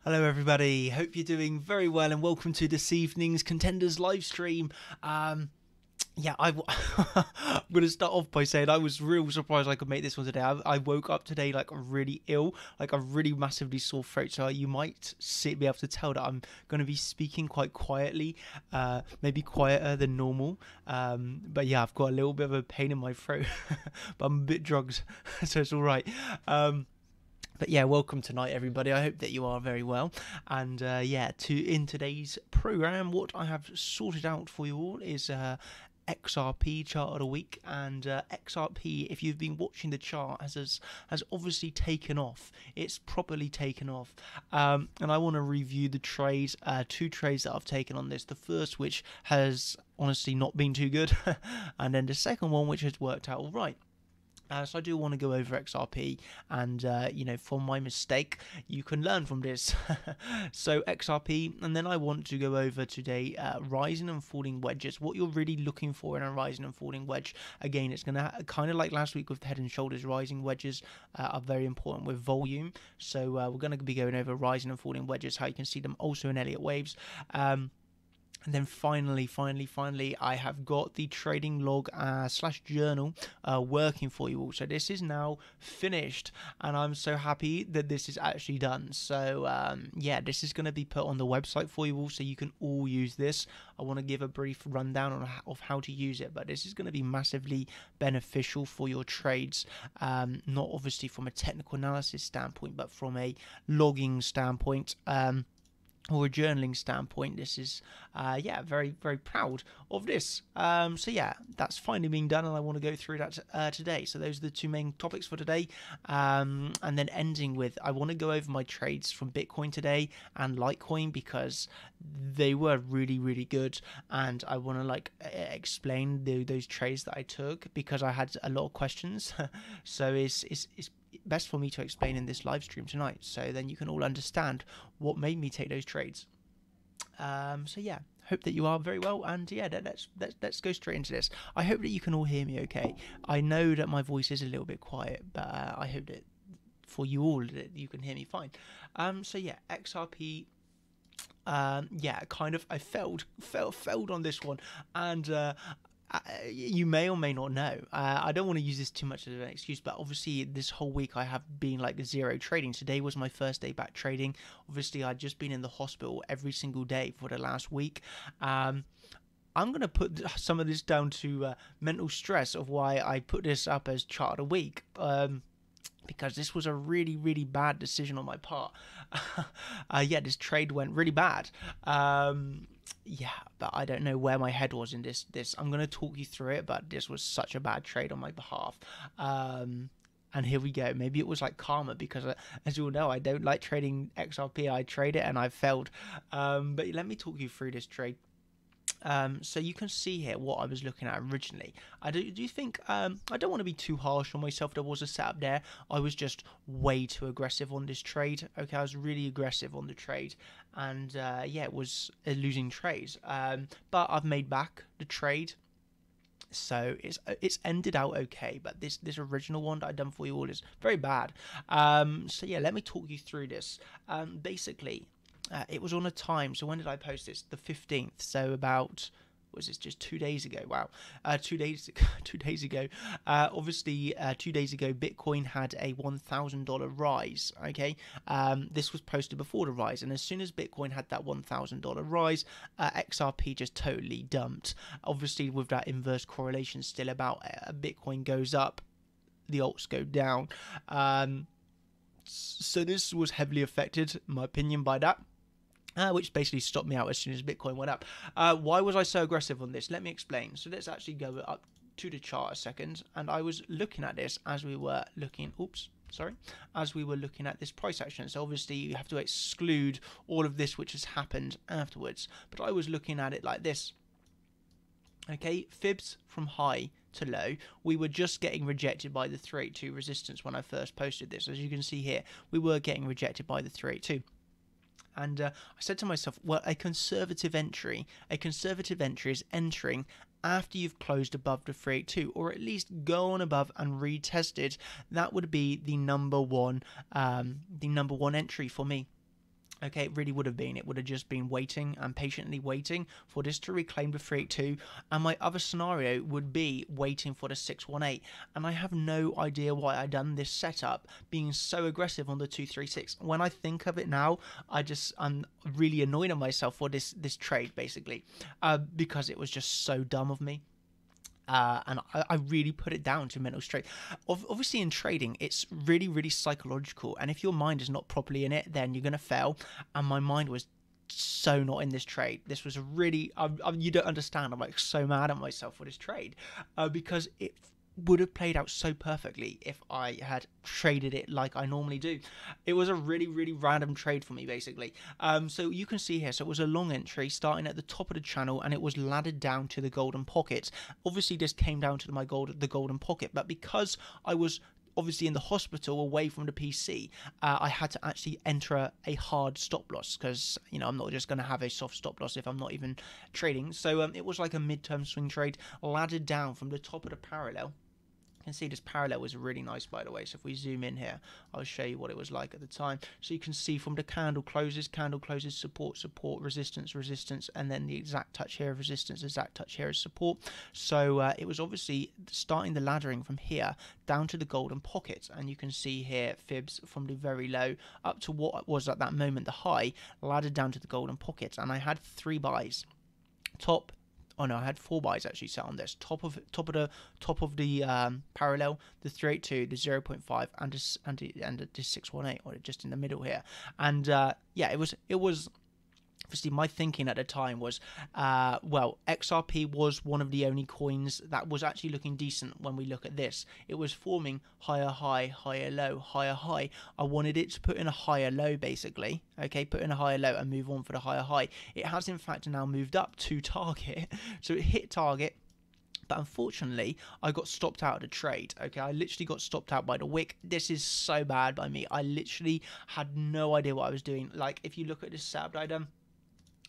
Hello everybody, hope you're doing very well and welcome to this evening's Contenders live stream. I'm going to start off by saying I was real surprised I could make this one today. I woke up today like really ill, like a really massively sore throat, so you might be able to tell that I'm going to be speaking quite quietly, maybe quieter than normal, but yeah, I've got a little bit of a pain in my throat, but I'm a bit drugged, so it's alright. But yeah, welcome tonight, everybody. I hope that you are very well. And in today's program, what I have sorted out for you all is XRP chart of the week. And XRP, if you've been watching the chart, has obviously taken off. It's properly taken off. And I want to review the trades, two trades that I've taken on this. The first, which has honestly not been too good, and then the second one, which has worked out all right. So I do want to go over XRP and, from my mistake, you can learn from this. So XRP, and then I want to go over today rising and falling wedges, what you're really looking for in a rising and falling wedge. Again, it's going to kind of like last week with Head and Shoulders, rising wedges are very important with volume. So we're going to be going over rising and falling wedges, how you can see them also in Elliott waves. And then finally, I have got the trading log / journal working for you all. So this is now finished, and I'm so happy that this is actually done. So this is going to be put on the website for you all, so you can all use this. I want to give a brief rundown of how to use it, but this is going to be massively beneficial for your trades. Not obviously from a technical analysis standpoint, but from a logging standpoint. Or a journaling standpoint. This is very, very proud of this. That's finally being done, and I want to go through that today. So those are the two main topics for today, and then ending with I want to go over my trades from Bitcoin today and Litecoin, because they were really, really good, and I want to explain those trades that I took, because I had a lot of questions. So it's best for me to explain in this live stream tonight, so then you can all understand what made me take those trades. Hope that you are very well, and let's go straight into this. I hope that you can all hear me okay. I know that my voice is a little bit quiet, but I hope that for you all that you can hear me fine. XRP. I failed on this one, and you may or may not know. I don't want to use this too much as an excuse, but obviously this whole week I have been zero trading. Today was my first day back trading. Obviously I'd just been in the hospital every single day for the last week. I'm going to put some of this down to mental stress of why I put this up as chart of the week. Because this was a really, really bad decision on my part. This trade went really bad. But I don't know where my head was in this. I'm going to talk you through it, but this was such a bad trade on my behalf. And here we go. Maybe it was like karma, because as you all know, I don't like trading XRP. I trade it and I've failed. But let me talk you through this trade. So you can see here what I was looking at originally. Do you think I don't want to be too harsh on myself. There was a setup there. I was just way too aggressive on this trade. Okay, I was really aggressive on the trade, and it was a losing trade. But I've made back the trade, so it's ended out okay. But this original one that I done for you all is very bad. Let me talk you through this. Basically. It was on a time. So when did I post this? The 15th. So about, was this just 2 days ago? Wow. 2 days ago. 2 days ago. 2 days ago, Bitcoin had a $1,000 rise. Okay. This was posted before the rise. And as soon as Bitcoin had that $1,000 rise, XRP just totally dumped. Obviously, with that inverse correlation still about Bitcoin goes up, the alts go down. So this was heavily affected, in my opinion, by that. Which basically stopped me out as soon as Bitcoin went up. Why was I so aggressive on this? Let me explain. So let's actually go up to the chart a second. And I was looking at this as we were looking... as we were looking at this price action. So obviously you have to exclude all of this which has happened afterwards. But I was looking at it like this. Okay, fibs from high to low. We were just getting rejected by the 382 resistance when I first posted this. As you can see here, we were getting rejected by the 382. And I said to myself, well, a conservative entry is entering after you've closed above the 382, or at least gone above and retested. That would be the number one entry for me. Okay, it really would have been. It would have just been waiting and patiently waiting for this to reclaim the 382. And my other scenario would be waiting for the 618. And I have no idea why I done this setup, being so aggressive on the 236. When I think of it now, I'm really annoyed at myself for this trade basically, because it was just so dumb of me. And I really put it down to mental strength. Obviously, in trading, it's really, really psychological. And if your mind is not properly in it, then you're going to fail. And my mind was so not in this trade. This was a really, you don't understand. I'm like so mad at myself for this trade, because it would have played out so perfectly if I had traded it like I normally do. It was a really, really random trade for me, basically. So you can see here, so it was a long entry starting at the top of the channel, and it was laddered down to the golden pockets. Obviously, this came down to the golden pocket, but because I was obviously in the hospital away from the PC, I had to actually enter a hard stop loss, because I'm not just going to have a soft stop loss if I'm not even trading. So it was like a mid-term swing trade, laddered down from the top of the parallel. Can see this parallel was really nice, by the way. So if we zoom in here, I'll show you what it was like at the time. So you can see from the candle closes, support, support, resistance, resistance, and then the exact touch here of resistance, exact touch here is support. So it was obviously starting the laddering from here down to the golden pocket, and you can see here fibs from the very low up to what was at that moment the high, laddered down to the golden pocket, and I had 3 buys. I had 4 buys actually set on this. Top of the parallel, the 382, the 0.5, and the 618, or just in the middle here. And yeah, it was. Obviously, my thinking at the time was, well, XRP was one of the only coins that was actually looking decent when we look at this. It was forming higher high, higher low, higher high. I wanted it to put in a higher low, basically. Okay, put in a higher low and move on for the higher high. It has, in fact, now moved up to target. So it hit target. But unfortunately, I got stopped out of the trade. Okay, I literally got stopped out by the wick. This is so bad by me. I literally had no idea what I was doing. Like, if you look at this setup that I done,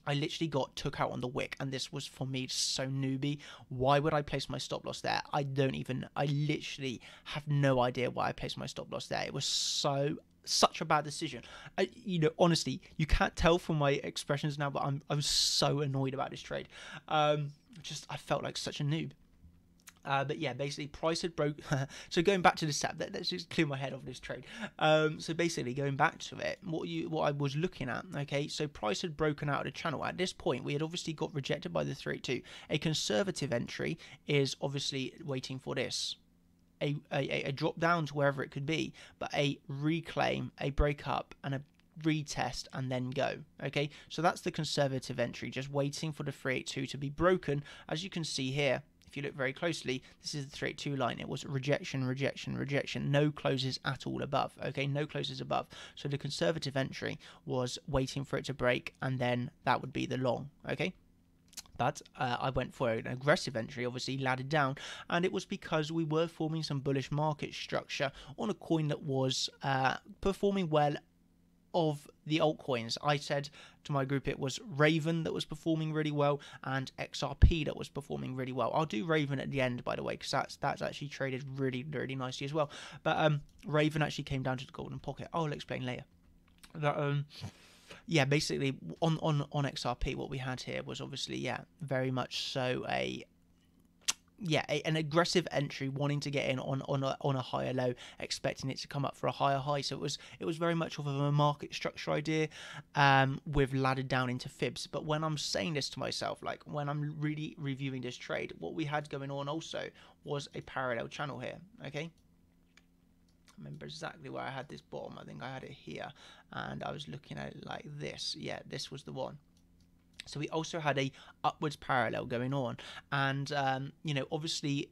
I literally got took out on the wick, and this was for me so newbie. Why would I place my stop loss there? I literally have no idea why I placed my stop loss there. It was such a bad decision. Honestly, you can't tell from my expressions now, but I'm so annoyed about this trade. I felt like such a noob. But yeah, basically price had broke. So going back to the setup, let's just clear my head of this trade. So basically going back to it, what I was looking at, okay, so price had broken out of the channel. At this point, we had obviously got rejected by the 382. A conservative entry is obviously waiting for this. A drop down to wherever it could be, but a reclaim, a break up, and a retest and then go. Okay, so that's the conservative entry, just waiting for the 382 to be broken. As you can see here, if you look very closely, this is the 382 line. It was rejection, rejection, rejection. No closes at all above. Okay, no closes above. So the conservative entry was waiting for it to break, and then that would be the long. Okay. But I went for an aggressive entry, obviously laddered down, and it was because we were forming some bullish market structure on a coin that was performing well of the altcoins. I said to my group it was Raven that was performing really well and XRP that was performing really well. I'll do Raven at the end, by the way, because that's actually traded really, really nicely as well. But Raven actually came down to the golden pocket. I'll explain later. But, yeah, basically on XRP, what we had here was obviously, very much so an aggressive entry, wanting to get in on a higher low, expecting it to come up for a higher high. So it was very much of a market structure idea, with laddered down into fibs. But when I'm saying this to myself, like when I'm really reviewing this trade, what we had going on also was a parallel channel here. Okay, I remember exactly where I had this bottom. I think I had it here, and I was looking at it like this. Yeah, this was the one. So we also had a upwards parallel going on, and obviously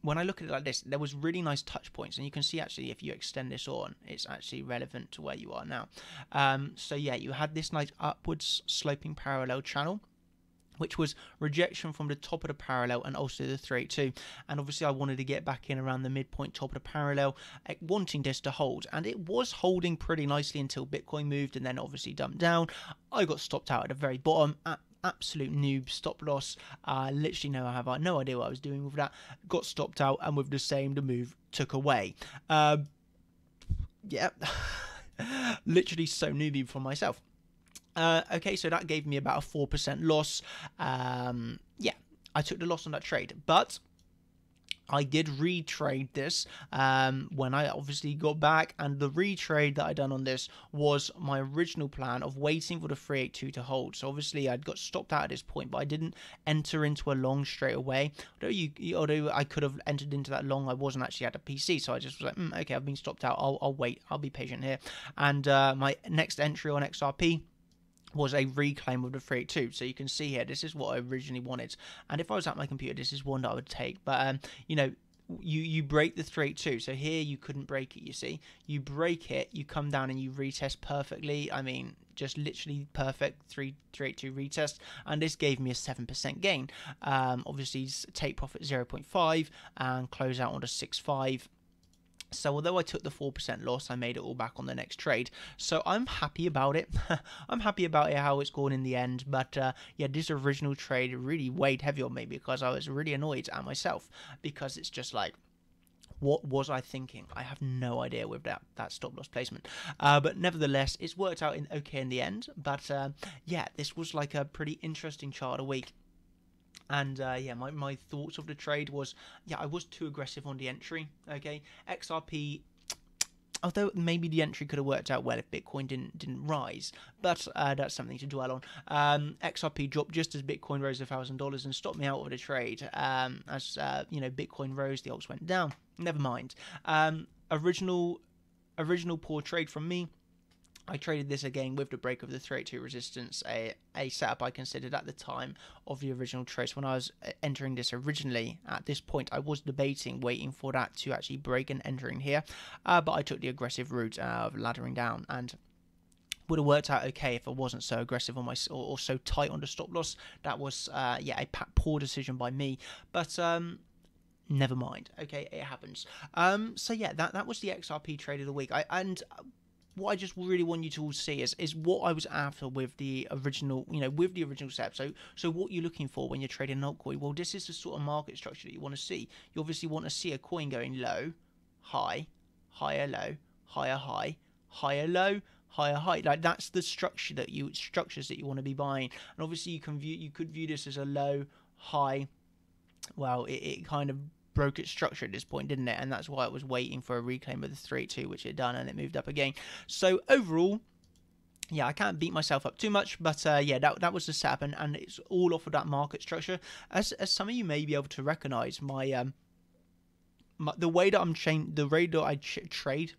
when I look at it like this, there was really nice touch points, and you can see actually if you extend this on, it's actually relevant to where you are now. So yeah, you had this nice upwards sloping parallel channel, which was rejection from the top of the parallel and also the 382. And obviously I wanted to get back in around the midpoint top of the parallel, wanting this to hold. And it was holding pretty nicely until Bitcoin moved and then obviously dumped down. I got stopped out at the very bottom. Absolute noob stop loss. Literally I have no idea what I was doing with that. Got stopped out, and with the same, the move took away. Yeah. Literally so newbie for myself. Okay, so that gave me about a 4% loss. Yeah, I took the loss on that trade, but I did retrade this when I obviously got back, and the retrade that I done on this was my original plan of waiting for the 382 to hold. So obviously I'd got stopped out at this point, but I didn't enter into a long straight away. Although I could have entered into that long, I wasn't actually at a PC, so I just was like, okay, I've been stopped out. I'll wait. I'll be patient here. And my next entry on XRP was a reclaim of the 382. So you can see here, this is what I originally wanted, and if I was at my computer, this is one that I would take. But you know, you break the 382. So here you couldn't break it. You see, you break it, you come down and you retest perfectly. I mean, just literally perfect 382 retest, and this gave me a 7% gain. Obviously take profit 0.5 and close out on a 6.5. So although I took the 4% loss, I made it all back on the next trade. So I'm happy about it. I'm happy about it, how it's gone in the end. But yeah, this original trade really weighed heavy on me because I was really annoyed at myself, because it's just like, what was I thinking? I have no idea with that stop loss placement. But nevertheless, it's worked out okay in the end. But yeah, this was like a pretty interesting chart a week. And yeah, my thoughts of the trade was, yeah, I was too aggressive on the entry. Okay, XRP, although maybe the entry could have worked out well if Bitcoin didn't rise, but that's something to dwell on. XRP dropped just as Bitcoin rose $1,000 and stopped me out of the trade. As you know, Bitcoin rose, the alts went down. Never mind. Original poor trade from me. I traded this again with the break of the 382 resistance, a setup I considered at the time of the original trade. When I was entering this originally, at this point, I was debating waiting for that to actually break and entering here, but I took the aggressive route of laddering down, and would have worked out okay if I wasn't so aggressive on my or so tight on the stop loss. That was yeah, a poor decision by me, but never mind. Okay, it happens. So yeah, that was the XRP trade of the week. What I just really want you to all see is what I was after with the original, with the original setup. So what you're looking for when you're trading an altcoin, well, this is the sort of market structure that you want to see. You obviously want to see a coin going low, high, higher low, higher high, higher low, higher high. Like that's the structures that you want to be buying. And obviously you could view this as a low, high. Well, it kind of broke its structure at this point, didn't it? And that's why it was waiting for a reclaim of the 3-2, which it done, and it moved up again. So overall, yeah, I can't beat myself up too much, but yeah, that was the setup, and it's all off of that market structure. As some of you may be able to recognize, the way that I trade.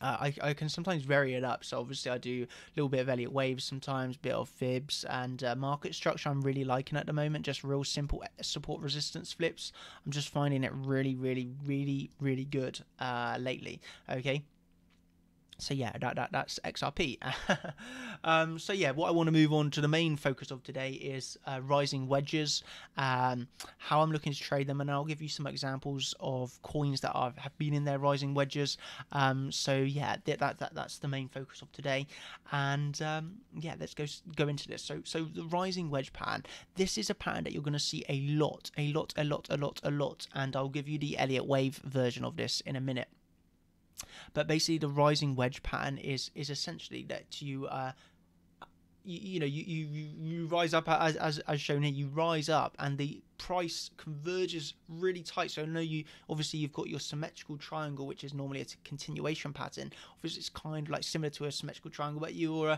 I can sometimes vary it up, so obviously I do a little bit of Elliott waves sometimes, bit of fibs, and market structure I'm really liking at the moment, just real simple support resistance flips. I'm just finding it really, really, really, really good lately. Okay. So yeah, that's XRP. So yeah, what I want to move on to the main focus of today is rising wedges, how I'm looking to trade them, and I'll give you some examples of coins that have been in their rising wedges. So yeah, that's the main focus of today, and yeah, let's go into this. So the rising wedge pattern. This is a pattern that you're going to see a lot, and I'll give you the Elliott wave version of this in a minute. But basically, the rising wedge pattern is essentially that you rise up as shown here. You rise up, and the price converges really tight. So obviously you've got your symmetrical triangle, which is normally a continuation pattern. Obviously, it's kind of like similar to a symmetrical triangle, but you're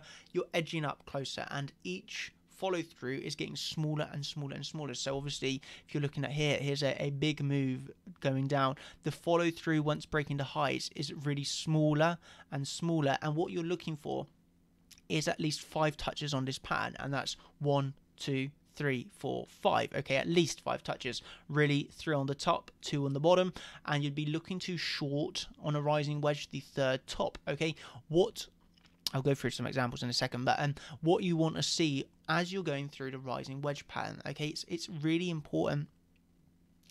edging up closer, and each follow through is getting smaller and smaller and smaller. So obviously, if you're looking at here's a big move going down. The follow through, once breaking the highs, is really smaller and smaller, and what you're looking for is at least 5 touches on this pattern, and that's 1, 2, 3, 4, 5. Okay, at least 5 touches. Really, 3 on the top, 2 on the bottom, and you'd be looking to short on a rising wedge the third top. Okay, I'll go through some examples in a second, but what you want to see as you're going through the rising wedge pattern, okay, it's really important.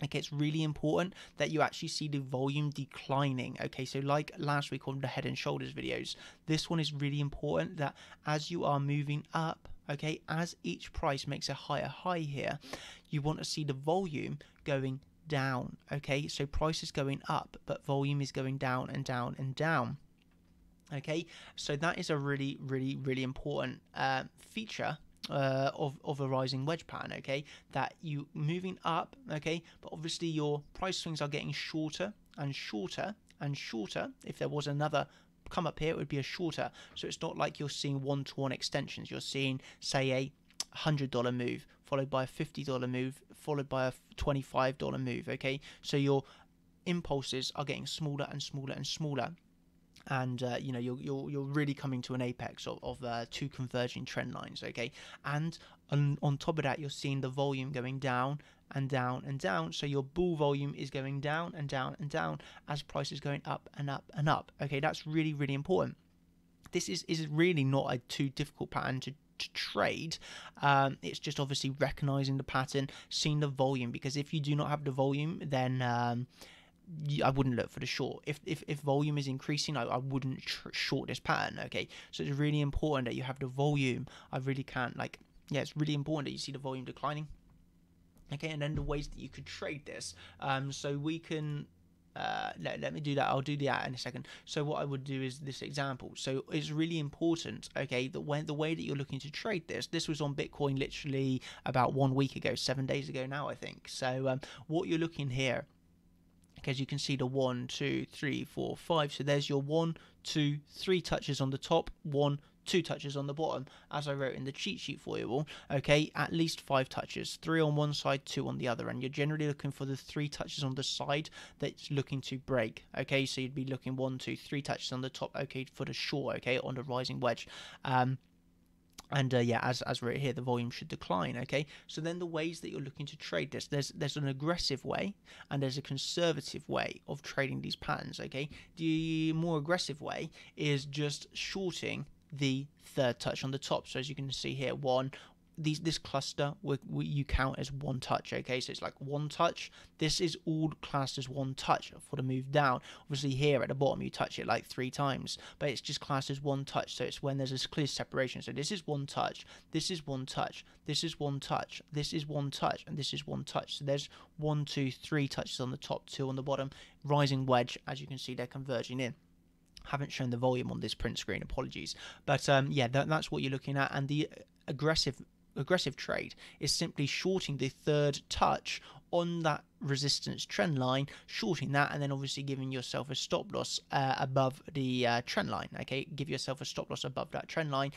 Okay, it's really important that you actually see the volume declining. Okay, so like last week on the head and shoulders videos, this one is really important that as you are moving up, okay, as each price makes a higher high here, you want to see the volume going down. Okay, so price is going up, but volume is going down and down and down. Okay, so that is a really important feature of a rising wedge pattern. Okay, that you moving up. Okay, but obviously your price swings are getting shorter and shorter and shorter. If there was another come up here, it would be a shorter. So it's not like you're seeing one-to-one extensions. You're seeing, say, a $100 move followed by a $50 move followed by a $25 move. Okay, so your impulses are getting smaller and smaller and smaller, and you know, you're really coming to an apex of two converging trend lines. Okay, and on top of that, you're seeing the volume going down and down and down. So your bull volume is going down and down and down as price is going up and up and up. Okay, that's really important. This is really not a too difficult pattern to trade. It's just obviously recognizing the pattern, seeing the volume, because if you do not have the volume, then I wouldn't look for the short. If volume is increasing, I wouldn't short this pattern. Okay, so it's really important that you have the volume. I really can't, like, yeah, it's really important that you see the volume declining. Okay, and then the ways that you could trade this. So we can let me do that. I'll do that in a second. So what I would do is this example. So it's really important, okay, that when the way that you're looking to trade this was on Bitcoin literally about 1 week ago, 7 days ago now, I think. So what you're looking here, because you can see the 1, 2, 3, 4, 5. So there's your 1, 2, 3 touches on the top, 1, 2 touches on the bottom, as I wrote in the cheat sheet for you all. Okay, at least 5 touches, 3 on one side, 2 on the other, and you're generally looking for the 3 touches on the side that's looking to break. Okay, so you'd be looking 1, 2, 3 touches on the top. Okay, for the short. Okay, on the rising wedge. And yeah, as right here, the volume should decline. Okay, so then the ways that you're looking to trade this, there's an aggressive way and there's a conservative way of trading these patterns. Okay, the more aggressive way is just shorting the third touch on the top. So as you can see here, this cluster you count as 1 touch. Okay, so it's like 1 touch. This is all classed as 1 touch for the move down. Obviously here at the bottom you touch it like 3 times, but it's just classed as 1 touch. So it's when there's a clear separation. So this is 1 touch, this is 1 touch, this is 1 touch, this is 1 touch, and this is 1 touch. So there's 1, 2, 3 touches on the top, 2 on the bottom. Rising wedge, as you can see, they're converging in. Haven't shown the volume on this print screen, apologies, but yeah, that's what you're looking at. And the aggressive trade is simply shorting the third touch on that resistance trend line, shorting that, and then obviously giving yourself a stop loss above the trend line. Okay, give yourself a stop loss above that trend line.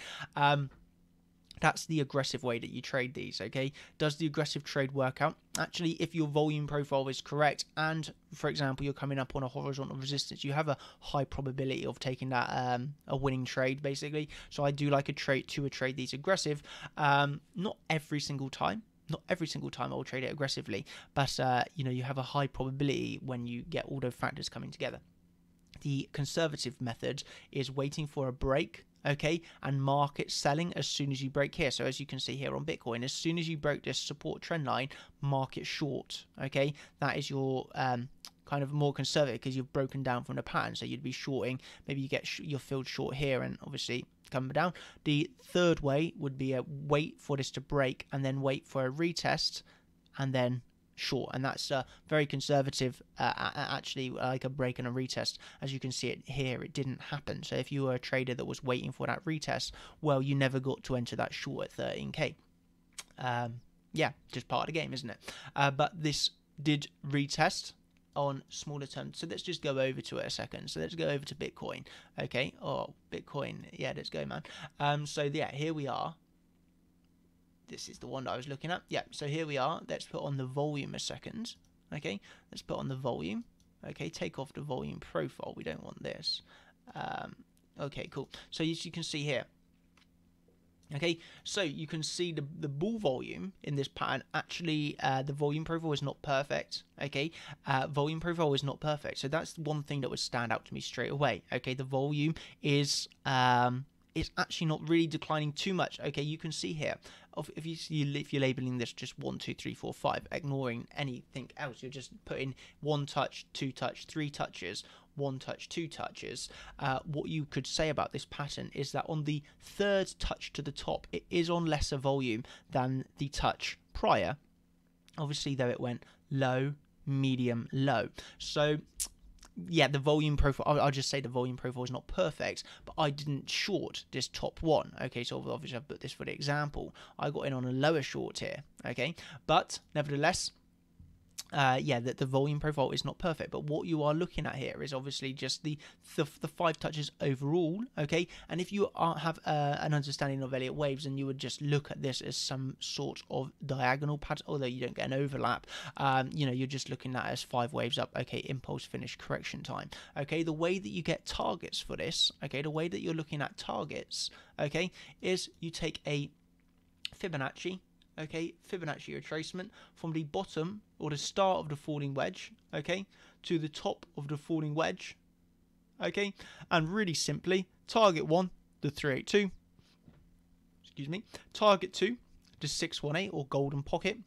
That's the aggressive way that you trade these. Okay, does the aggressive trade work out? Actually, if your volume profile is correct and, for example, you're coming up on a horizontal resistance, you have a high probability of taking that a winning trade, basically. So I do like a trade these aggressive. Not every single time. Not every single time I will trade it aggressively, but you know, you have a high probability when you get all those factors coming together. The conservative method is waiting for a break, okay, and market selling as soon as you break here. So as you can see here on Bitcoin, as soon as you break this support trend line, market short. Okay, that is your kind of more conservative, because you've broken down from the pattern. So you'd be shorting, maybe you get your filled short here and obviously come down. The third way would be a wait for this to break and then wait for a retest and then short, and that's very conservative, actually, like a break and a retest. As you can see it here, it didn't happen. So if you were a trader that was waiting for that retest, well, you never got to enter that short at 13k. Yeah, just part of the game, isn't it? But this did retest on smaller terms. So let's just go over to it a second. So let's go over to Bitcoin. Okay, oh, Bitcoin, yeah, let's go, man. So yeah, here we are. This is the one that I was looking at. Yeah, so here we are. Let's put on the volume a second. Okay, let's put on the volume. Okay, take off the volume profile. We don't want this. Okay, cool. So as you can see here. Okay, so you can see the bull volume in this pattern. Actually, the volume profile is not perfect. Okay, volume profile is not perfect. So that's one thing that would stand out to me straight away. Okay, the volume is actually not really declining too much. Okay, you can see here, if you're labeling this just 1, 2, 3, 4, 5, ignoring anything else, you're just putting 1 touch, 2 touch, 3 touches, 1 touch, 2 touches. What you could say about this pattern is that on the third touch to the top, it is on lesser volume than the touch prior. Obviously, though, it went low, medium, low. So yeah, the volume profile, I'll just say the volume profile is not perfect, but I didn't short this top one. Okay, so obviously I've put this for the example. I got in on a lower short here. Okay, but nevertheless, yeah, that the volume profile is not perfect, but what you are looking at here is obviously just the 5 touches overall. Okay, and if you have an understanding of Elliott waves, and you would just look at this as some sort of diagonal pattern, although you don't get an overlap, you know, you're just looking at it as 5 waves up. Okay, impulse, finish, correction time. Okay, the way that you get targets for this, okay, the way that you're looking at targets, okay, is you take a Fibonacci. Okay, Fibonacci retracement from the bottom or the start of the falling wedge, okay, to the top of the falling wedge, okay, and really simply, target 1, the 382, excuse me, target 2, the 618 or golden pocket,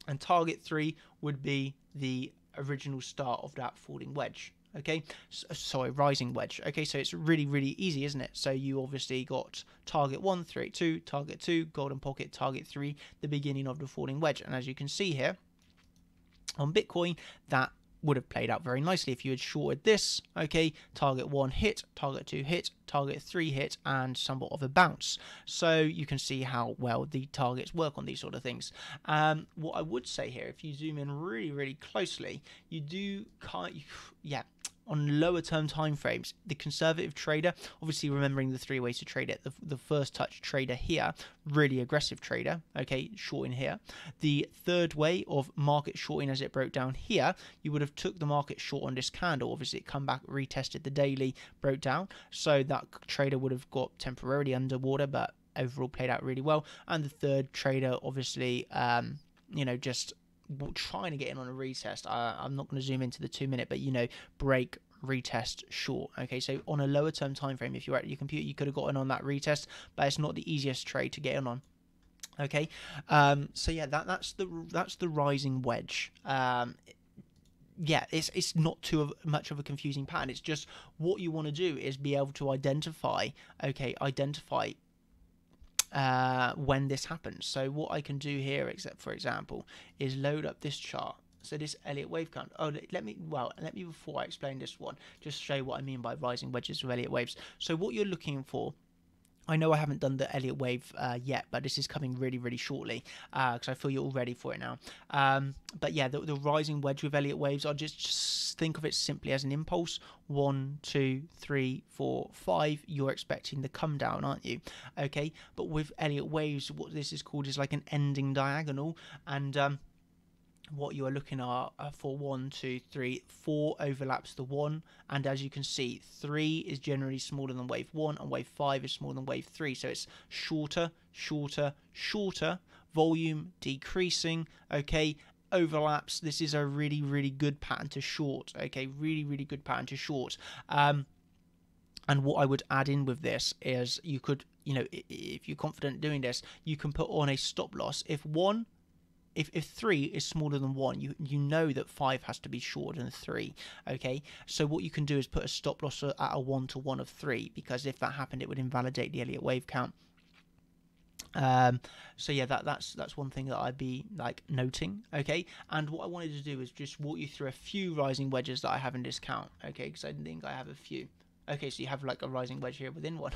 and target 3 would be the original start of that falling wedge. Okay, sorry, rising wedge. Okay, so it's really, really easy, isn't it? So you obviously got target 1, 382, target 2, golden pocket, target 3, the beginning of the falling wedge. And as you can see here on Bitcoin, that would have played out very nicely if you had shorted this. Okay, target 1 hit, target 2 hit, target 3 hit, and somewhat of a bounce. So you can see how well the targets work on these sort of things. What I would say here, if you zoom in really, really closely, you do yeah, on lower term time frames, the conservative trader, obviously remembering the 3 ways to trade it, the first touch trader here, really aggressive trader, okay, shorting here. The third way of market shorting as it broke down here, you would have took the market short on this candle, obviously it come back, retested the daily, broke down, so that trader would have got temporarily underwater, but overall played out really well. And the third trader, obviously, you know, just trying to get in on a retest. I'm not going to zoom into the 2 minute, but you know, break, retest, short. Okay, so on a lower term time frame, if you're at your computer, you could have gotten on that retest, but it's not the easiest trade to get in on. Okay, so yeah, that's the rising wedge. Yeah, it's not too much of a confusing pattern. It's just what you want to do is be able to identify, okay, when this happens. So what I can do here, except for example, is load up this chart. So this Elliott wave count. Oh, let me before I explain this one, just show you what I mean by rising wedges with Elliott waves. So what you're looking for, I know I haven't done the Elliott wave yet, but this is coming really, really shortly because I feel you're all ready for it now. But yeah, the rising wedge with Elliott waves, I'll just think of it simply as an impulse. 1, 2, 3, 4, 5. You're expecting the come down, aren't you? Okay, but with Elliott waves, what this is called is like an ending diagonal, and what you are looking at for 1, 2, 3, 4 overlaps the 1, and as you can see, 3 is generally smaller than wave 1, and wave 5 is smaller than wave 3, so it's shorter, shorter, shorter, volume decreasing, okay, overlaps. This is a really, really good pattern to short, okay, really, really good pattern to short. And what I would add in with this is you could, you know, if you're confident doing this, you can put on a stop loss. If 3 is smaller than 1, you know that 5 has to be shorter than 3, okay? So what you can do is put a stop loss at a 1 to 1 of 3, because if that happened, it would invalidate the Elliott wave count. So yeah, that's one thing that I'd be like noting, okay? And what I wanted to do is just walk you through a few rising wedges that I have in this count, okay? Because I think I have a few. Okay, so you have like a rising wedge here within one.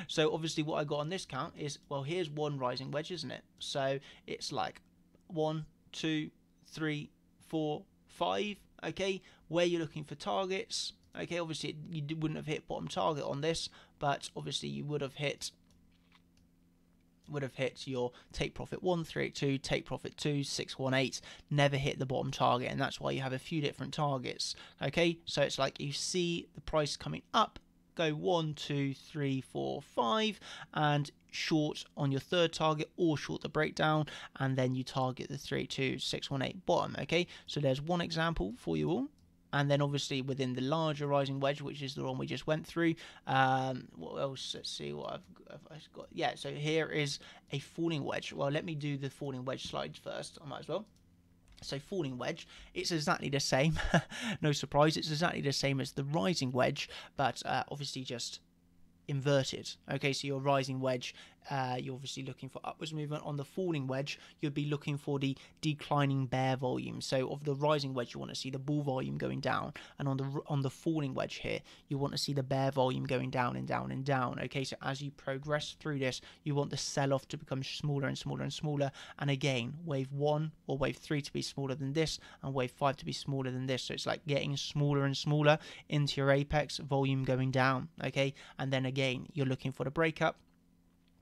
So obviously what I got on this count is, well, here's one rising wedge, isn't it? So it's like 1, 2, 3, 4, 5. Okay, where you're looking for targets. Okay, obviously you wouldn't have hit bottom target on this, but obviously you would have hit your take profit 1, 382, take profit 2, 618, never hit the bottom target, and that's why you have a few different targets. Okay, so it's like you see the price coming up, go 1, 2, 3, 4, 5, and short on your third target or short the breakdown, and then you target the 382, 618 bottom. Okay, so there's one example for you all. And then obviously within the larger rising wedge, which is the one we just went through, what else? Let's see what I've got. Yeah, so here is a falling wedge. Well, let me do the falling wedge slide first. I might as well. So falling wedge, it's exactly the same. No surprise, it's exactly the same as the rising wedge, but obviously just inverted. Okay, so your rising wedge you're obviously looking for upwards movement. On the falling wedge, you'd be looking for the declining bear volume. So of the rising wedge, you want to see the bull volume going down, and on the falling wedge here, you want to see the bear volume going down and down and down. Okay, so as you progress through this, you want the sell-off to become smaller and smaller and smaller, and again, wave 1 or wave 3 to be smaller than this, and wave 5 to be smaller than this. So it's like getting smaller and smaller into your apex, volume going down. Okay, and then again, you're looking for the breakup,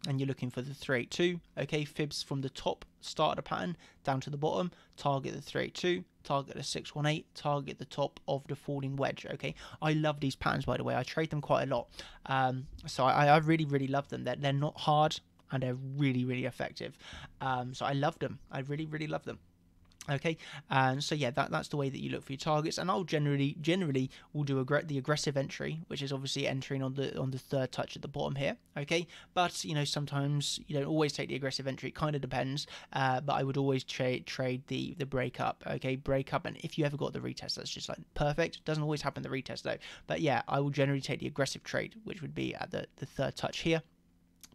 and you're looking for the 382. Okay, fibs from the top, start of the pattern down to the bottom, target the 382, target the 618, target the top of the falling wedge. Okay, I love these patterns, by the way. I trade them quite a lot, so I really love them. They're not hard, and they're really effective. So I love them. I really love them. Okay, and so yeah, that's the way that you look for your targets. And I'll generally will do the aggressive entry, which is obviously entering on the third touch at the bottom here. Okay, but you know, sometimes you don't always take the aggressive entry. It kind of depends, but I would always trade the breakup. Okay, breakup, and if you ever got the retest, that's just like perfect. Doesn't always happen the retest though, but yeah, I will generally take the aggressive trade, which would be at the third touch here.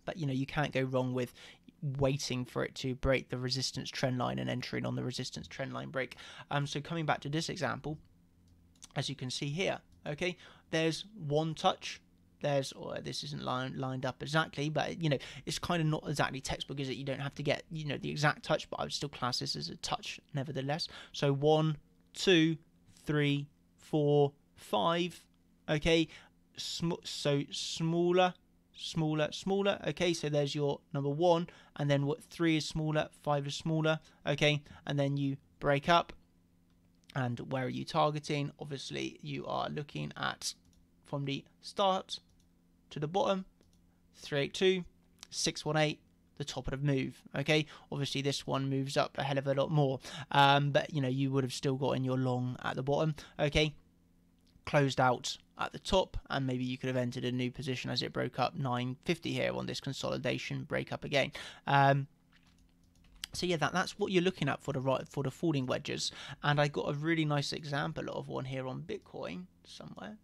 But you know, you can't go wrong with waiting for it to break the resistance trend line and entering on the resistance trend line break. So coming back to this example, as you can see here, okay, there's one touch. This isn't lined up exactly, but you know, it's kind of not exactly textbook, is it? You don't have to get, you know, the exact touch, but I would still class this as a touch nevertheless. So 1, 2, 3, 4, 5. Okay, so smaller, okay, so there's your number 1, and then what, 3 is smaller, 5 is smaller, okay, and then you break up. And where are you targeting? Obviously you are looking at from the start to the bottom, 382, 618, the top of the move. Okay, obviously this one moves up a hell of a lot more, but you know, you would have still got in your long at the bottom. Okay, closed out at the top, and maybe you could have entered a new position as it broke up 950 here on this consolidation break up again. So yeah, that's what you're looking at for the falling wedges. And I got a really nice example of one here on Bitcoin somewhere.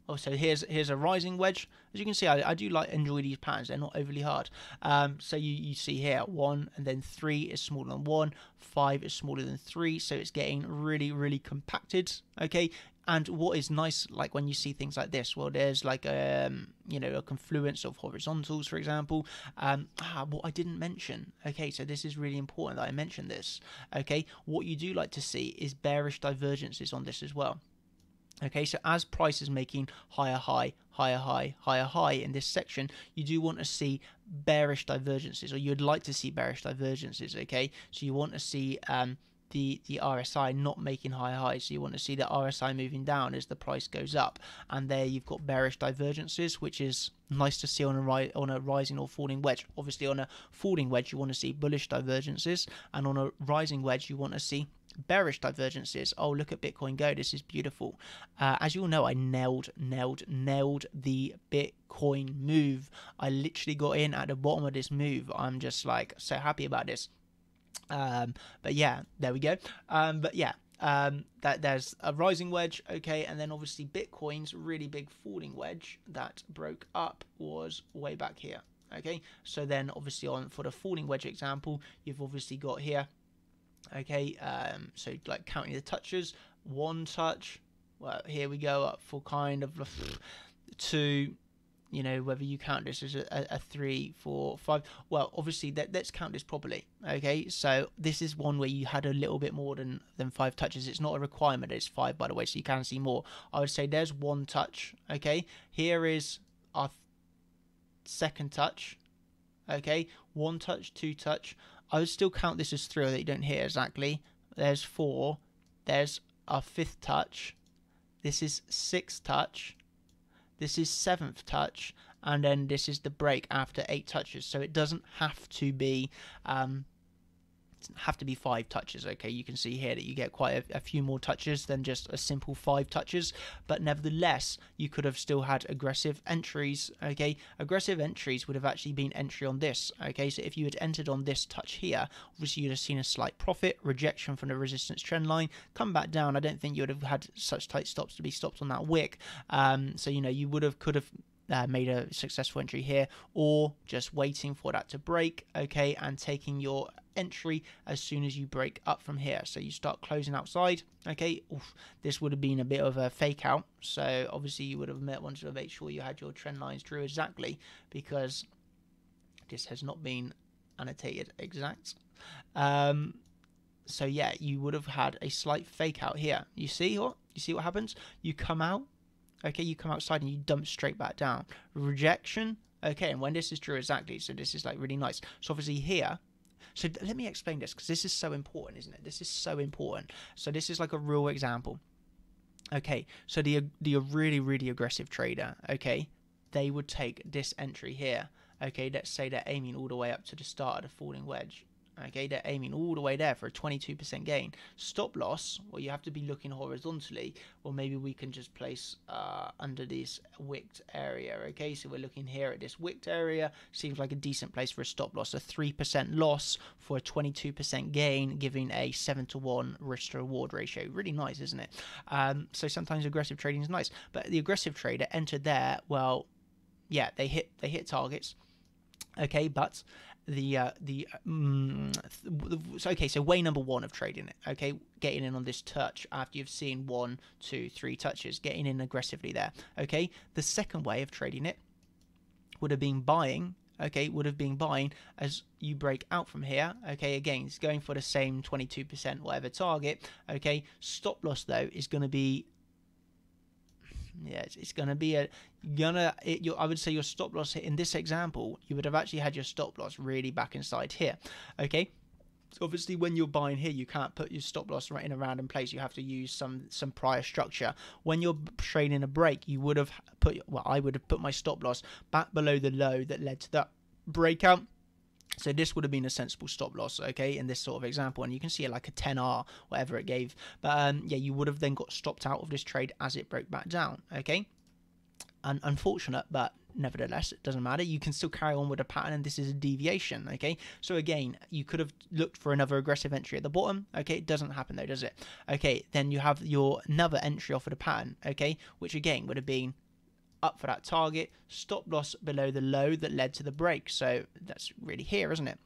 Oh, so here's a rising wedge. As you can see, I do enjoy these patterns. They're not overly hard. So you see here 1, and then 3 is smaller than 1, 5 is smaller than 3, so it's getting really compacted. Okay, and what is nice, like when you see things like this, well, there's like you know, a confluence of horizontals, for example. What I didn't mention. Okay, so this is really important that I mention this. Okay, what you do like to see is bearish divergences on this as well. Okay, so as price is making higher high in this section, you do want to see bearish divergences, or you'd like to see bearish divergences. Okay, so you want to see the RSI not making higher highs, so you want to see the RSI moving down as the price goes up, and there you've got bearish divergences, which is nice to see on a rising or falling wedge. Obviously on a falling wedge you want to see bullish divergences, and on a rising wedge you want to see bearish divergences. Oh, look at Bitcoin go, this is beautiful. As you all know, I nailed the Bitcoin move. I literally got in at the bottom of this move. I'm just like so happy about this. But yeah, there we go. But yeah, that there's a rising wedge. Okay, and then obviously Bitcoin's really big falling wedge that broke up was way back here. Okay, so then obviously for the falling wedge example, you've obviously got here. Okay, so like counting the touches, 1 touch, well, here we go up for kind of 2, you know, whether you count this as a 3, 4, 5, well, obviously let's count this properly. Okay, so this is one where you had a little bit more than 5 touches. It's not a requirement, it's 5, by the way, so you can see more. I would say there's 1 touch. Okay, here is our second touch. Okay, 1 touch, 2 touch. I would still count this as 3 that you don't hear exactly. There's 4. There's our 5th touch. This is 6th touch. This is 7th touch. And then this is the break after 8 touches. So it doesn't have to be 5 touches. Okay, you can see here that you get quite a few more touches than just a simple 5 touches, but nevertheless you could have still had aggressive entries. Okay, aggressive entries would have actually been entry on this. Okay, so if you had entered on this touch here, obviously you'd have seen a slight profit, rejection from the resistance trend line, come back down. I don't think you would have had such tight stops to be stopped on that wick. So you know, you could have made a successful entry here, or just waiting for that to break, okay, and taking your entry as soon as you break up from here. So you start closing outside, okay. Oof, this would have been a bit of a fake out, so obviously you would have wanted to make sure you had your trend lines drew exactly, because this has not been annotated exact. So yeah, you would have had a slight fake out here. You see what happens? You come out, okay, you come outside and you dump straight back down. Rejection, okay, and when this is true exactly, so this is like really nice. So obviously here, so let me explain this, because this is so important, isn't it? This is so important. So this is like a real example. Okay, so the really aggressive trader, okay, they would take this entry here. Okay, let's say they're aiming all the way up to the start of the falling wedge. Okay, they're aiming all the way there for a 22% gain. Stop loss, well, you have to be looking horizontally, or maybe we can just place under this wicked area. Okay, so we're looking here at this wicked area. Seems like a decent place for a stop loss. A 3% loss for a 22% gain, giving a 7-to-1 risk to reward ratio. Really nice, isn't it? So sometimes aggressive trading is nice, but the aggressive trader entered there. Well, yeah, they hit targets. Okay, but so way number one of trading it, okay, getting in on this touch after you've seen 1, 2, 3 touches, getting in aggressively there. Okay, the second way of trading it would have been buying. Okay, would have been buying as you break out from here. Okay, again, it's going for the same 22% whatever target. Okay, stop loss though is going to be, yeah, it's going to be I would say your stop loss in this example, you would have actually had your stop loss really back inside here. Okay, so obviously when you're buying here, you can't put your stop loss right in a random place. You have to use some prior structure. When you're trading a break, you would have put, well, I would have put my stop loss back below the low that led to that breakout. So this would have been a sensible stop loss, okay, in this sort of example, and you can see it like a 10R, whatever it gave. But yeah, you would have then got stopped out of this trade as it broke back down, okay. And unfortunate, but nevertheless, it doesn't matter. You can still carry on with a pattern, and this is a deviation, okay. So again, you could have looked for another aggressive entry at the bottom, okay. It doesn't happen though, does it? Okay, then you have your another entry off of the pattern, okay, which again would have been up for that target, stop loss below the low that led to the break. So that's really here, isn't it?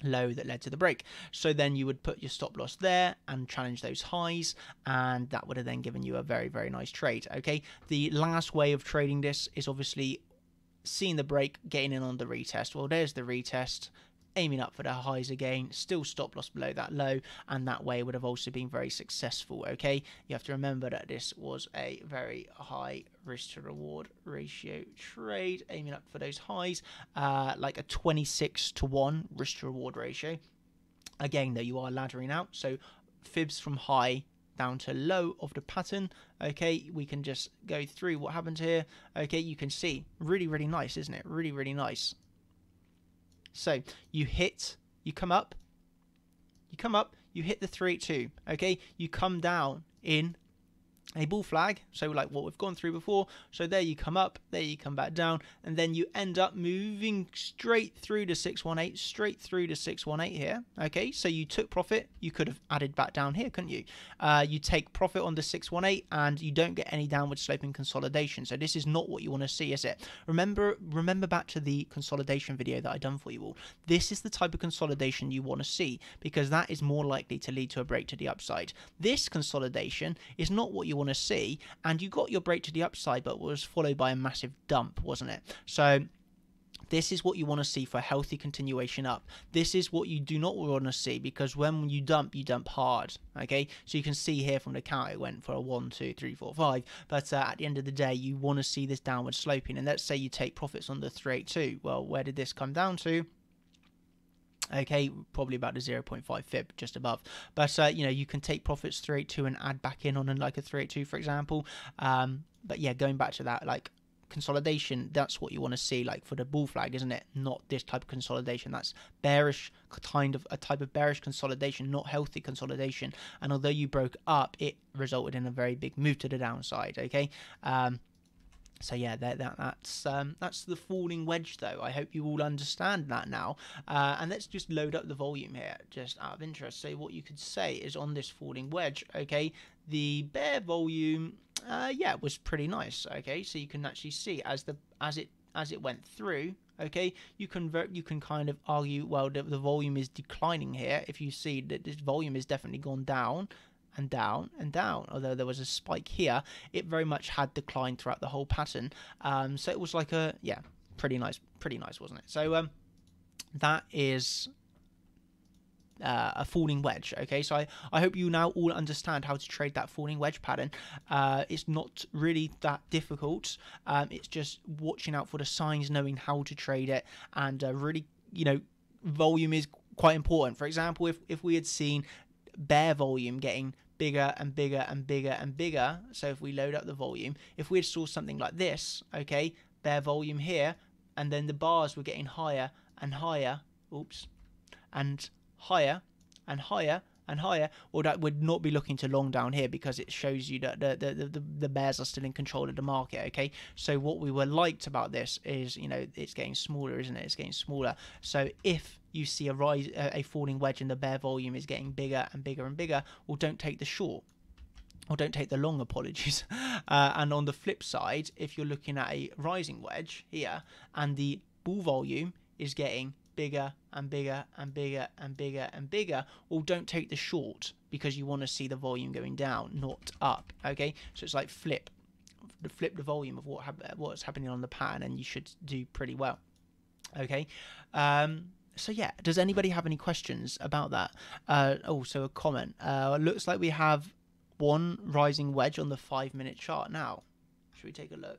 Low that led to the break. So then you would put your stop loss there and challenge those highs, and that would have then given you a very nice trade. Okay, the last way of trading this is obviously seeing the break, getting in on the retest. Well, there's the retest, aiming up for the highs again, still stop loss below that low, and that way would have also been very successful. Okay, you have to remember that this was a very high risk to reward ratio trade, aiming up for those highs, like a 26-to-1 risk to reward ratio. Again though, you are laddering out, so fibs from high down to low of the pattern. Okay, we can just go through what happened here. Okay, you can see really nice, isn't it? Really nice. So you come up, you hit the 382, okay, you come down in a bull flag, so like what we've gone through before. So there you come up, there you come back down, and then you end up moving straight through to 618, here. Okay, so you took profit. You could have added back down here, couldn't you? You take profit on the 618, and you don't get any downward sloping consolidation. So this is not what you want to see, is it? Remember back to the consolidation video that I done for you all. This is the type of consolidation you want to see, because that is more likely to lead to a break to the upside. This consolidation is not what you want to see, and you got your break to the upside, but was followed by a massive dump, wasn't it? So this is what you want to see for a healthy continuation up. This is what you do not want to see, because when you dump hard. Okay, so you can see here from the count it went for a 1, 2, 3, 4, 5, but at the end of the day you want to see this downward sloping. And let's say you take profits on the 382. Well, where did this come down to? Okay, probably about the 0.5 fib, just above. But you know, you can take profits 382 and add back in on like a 382, for example. But yeah, going back to that, like consolidation, that's what you want to see, like for the bull flag, isn't it? Not this type of consolidation. That's bearish, kind of a type of bearish consolidation, not healthy consolidation. And although you broke up, it resulted in a very big move to the downside. Okay. So yeah, that's the falling wedge though. I hope you all understand that now. And let's just load up the volume here, just out of interest. So what you could say is on this falling wedge, okay, the bear volume, Yeah, it was pretty nice. Okay, so you can actually see as it went through. Okay, you can kind of argue, well, the volume is declining here. If you see that this volume has definitely gone down and down and down, although there was a spike here, it very much had declined throughout the whole pattern. So it was like a, yeah, pretty nice, wasn't it? So that is a falling wedge. Okay, so I hope you now all understand how to trade that falling wedge pattern. It's not really that difficult. It's just watching out for the signs, knowing how to trade it, and really, volume is quite important. For example, if we had seen bear volume getting bigger and bigger and bigger and bigger, so if we load up the volume, if we had saw something like this, okay, bear volume here, and then the bars were getting higher and higher, and higher and higher and higher, well, that would not be looking to long down here, because it shows you that the bears are still in control of the market. Okay, so what we were liked about this is, it's getting smaller, isn't it? It's getting smaller. So if you see a falling wedge and the bear volume is getting bigger and bigger and bigger, well, don't take the short, or don't take the long, apologies. And on the flip side, if you're looking at a rising wedge here and the bull volume is getting bigger and bigger and bigger and bigger and bigger, well, don't take the short, because you want to see the volume going down, not up. Okay, so it's like flip the volume of what's happening on the pattern, and you should do pretty well. Okay, so yeah, does anybody have any questions about that? Also a comment. Looks like we have one rising wedge on the 5-minute chart now. Should we take a look?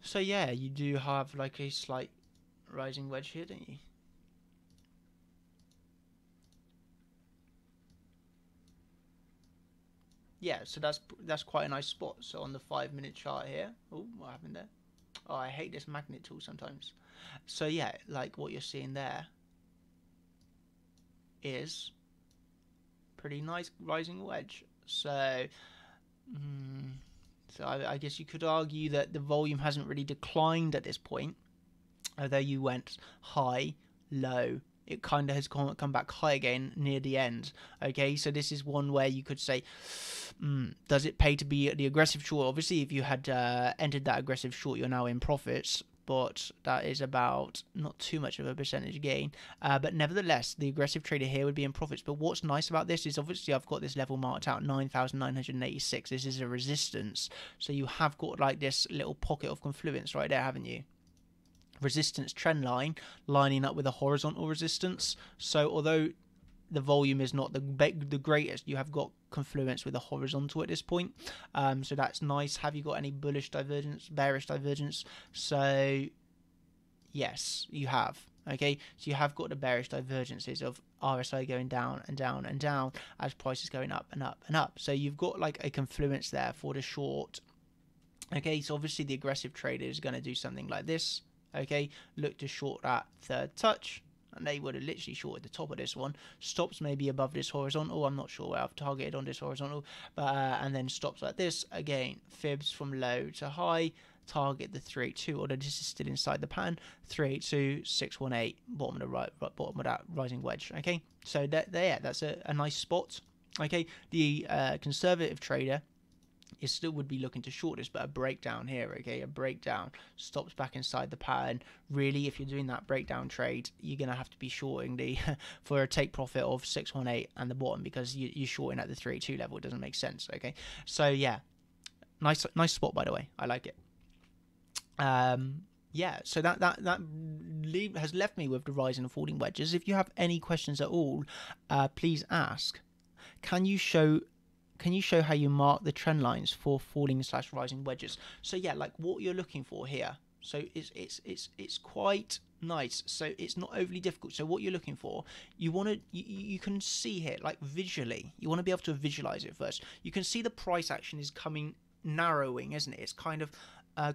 So yeah, you do have like a slight rising wedge here, don't you? Yeah, so that's quite a nice spot. So on the 5-minute chart here, oh, what happened there? Oh, I hate this magnet tool sometimes. So yeah, like what you're seeing there is pretty nice rising wedge. So, I guess you could argue that the volume hasn't really declined at this point, although you went high, low. It kind of has come back high again near the end. Okay, so this is one where you could say, does it pay to be the aggressive short? Obviously, if you had entered that aggressive short, you're now in profits, but that is about not too much of a percentage gain. But nevertheless, the aggressive trader here would be in profits. But what's nice about this is, obviously, I've got this level marked out, 9,986. This is a resistance. So you have got like this little pocket of confluence right there, haven't you? Resistance trend line lining up with a horizontal resistance. So although the volume is not the greatest, you have got confluence with a horizontal at this point. So that's nice. Have you got any bullish divergence, bearish divergence? So yes, you have. Okay, so you have got the bearish divergences of RSI going down and down and down as prices going up and up and up. So you've got like a confluence there for the short. Okay, so obviously the aggressive trader is going to do something like this. Okay, look to short that third touch, and they would have literally shorted the top of this one. Stops maybe above this horizontal. I'm not sure where I've targeted on this horizontal, but and then stops like this again. Fibs from low to high. Target the 382, although this is still inside the pan. 382, 618, bottom of the bottom of that rising wedge. Okay, so that's a nice spot. Okay, the conservative trader it still would be looking to short this, but a breakdown here, okay, a breakdown stops back inside the pattern. Really, if you're doing that breakdown trade, you're gonna have to be shorting the for a take profit of 618 and the bottom, because you're shorting at the 382 level. It doesn't make sense. Okay, so yeah, nice spot, by the way. I like it. Yeah, so that has left me with the rising and falling wedges. If you have any questions at all, please ask. Can you show how you mark the trend lines for falling / rising wedges? So yeah, like what you're looking for here. So it's quite nice. So it's not overly difficult. So what you're looking for, you can see here, like visually, you want to be able to visualize it first. You can see the price action is narrowing, isn't it? It's kind of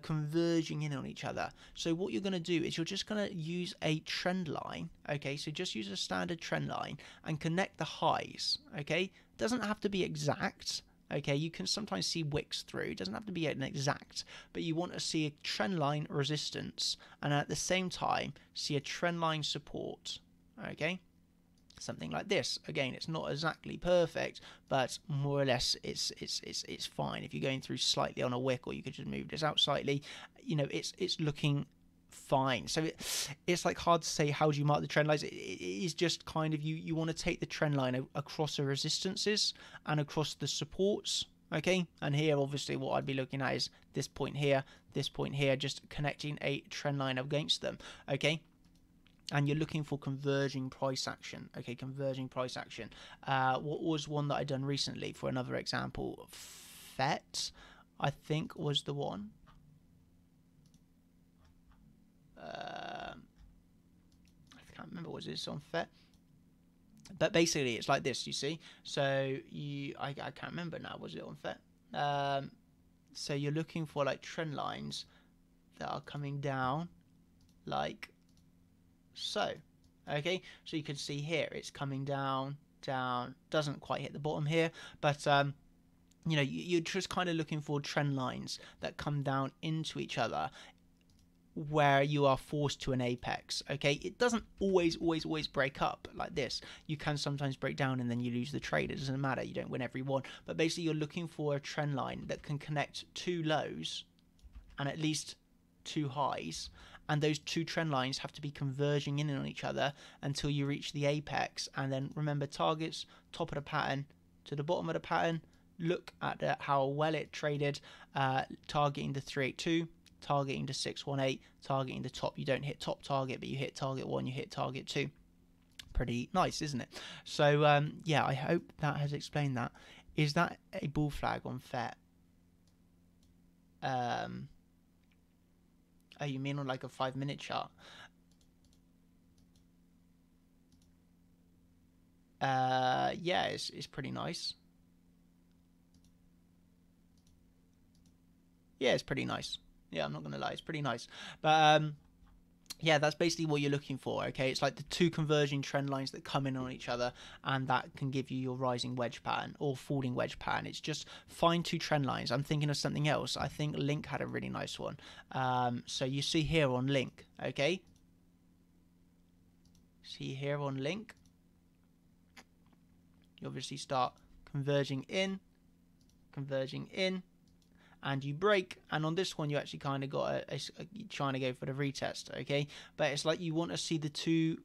converging in on each other. So what you're going to do is you're just going to use a trend line. Okay, so just use a standard trend line and connect the highs. Okay, doesn't have to be exact. Okay, you can sometimes see wicks through. It doesn't have to be an exact, but you want to see a trend line resistance and at the same time see a trend line support. Okay, something like this. Again, it's not exactly perfect, but more or less it's fine. If you're going through slightly on a wick, or you could just move this out slightly, you know, it's looking fine. So it's like hard to say how do you mark the trend lines. It is just kind of you want to take the trend line across the resistances and across the supports. Okay, and here obviously what I'd be looking at is this point here, just connecting a trend line against them. Okay, and you're looking for converging price action. Okay, converging price action. What was one that I done recently for another example? FET, I think, was the one. I can't remember, was this on FET? But basically it's like this, you see. So I can't remember now, was it on FET? So you're looking for like trend lines that are coming down like so. Okay, so you can see here it's coming down, doesn't quite hit the bottom here, but you know, you're just kind of looking for trend lines that come down into each other where you are forced to an apex. Okay, it doesn't always break up like this. You can sometimes break down and then you lose the trade. It doesn't matter, you don't win every one, but basically you're looking for a trend line that can connect two lows and at least two highs, and those two trend lines have to be converging in on each other until you reach the apex. And then remember, targets top of the pattern to the bottom of the pattern. Look at how well it traded, targeting the 382, targeting the 618, targeting the top. You don't hit top target, but you hit target 1, you hit target 2. Pretty nice, isn't it? So yeah, I hope that has explained that. Is that a bull flag on FET? Oh, you mean on like a 5-minute chart? Yeah, it's pretty nice. Yeah, it's pretty nice. Yeah, I'm not gonna lie, it's pretty nice. But yeah, that's basically what you're looking for. Okay, it's like the two converging trend lines that come in on each other, and that can give you your rising wedge pattern or falling wedge pattern. It's just find two trend lines. I'm thinking of something else. I think Link had a really nice one. So you see here on Link, okay, see here on Link, you obviously start converging in, and you break, and on this one you actually kind of got you're trying to go for the retest. Okay, but it's like you want to see the two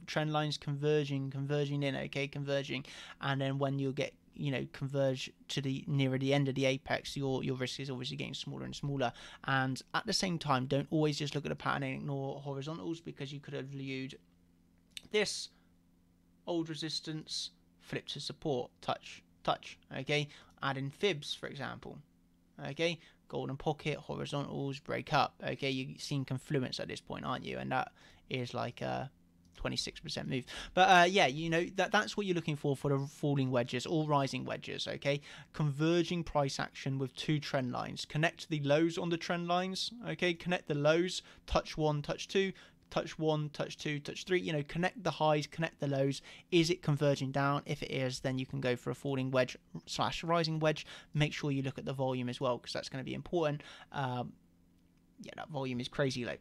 trend lines converging in, okay, converging, and then when you get, you know, converge to the nearer the end of the apex, your risk is obviously getting smaller and smaller. And at the same time, don't always just look at the pattern and ignore horizontals, because you could have viewed this old resistance flip to support, touch, okay, add in fibs, for example. Okay, golden pocket, horizontals, break up. Okay, you've seen confluence at this point, aren't you? And that is like a 26% move. But yeah, you know, that's what you're looking for the falling wedges or rising wedges. Okay, converging price action with two trend lines. Connect the lows on the trend lines. Okay, connect the lows, touch 1, touch 2, touch 1, touch 2, touch 3, you know, connect the highs, connect the lows. Is it converging down? If it is, then you can go for a falling wedge / rising wedge. Make sure you look at the volume as well, because that's going to be important. Yeah, that volume is crazy low.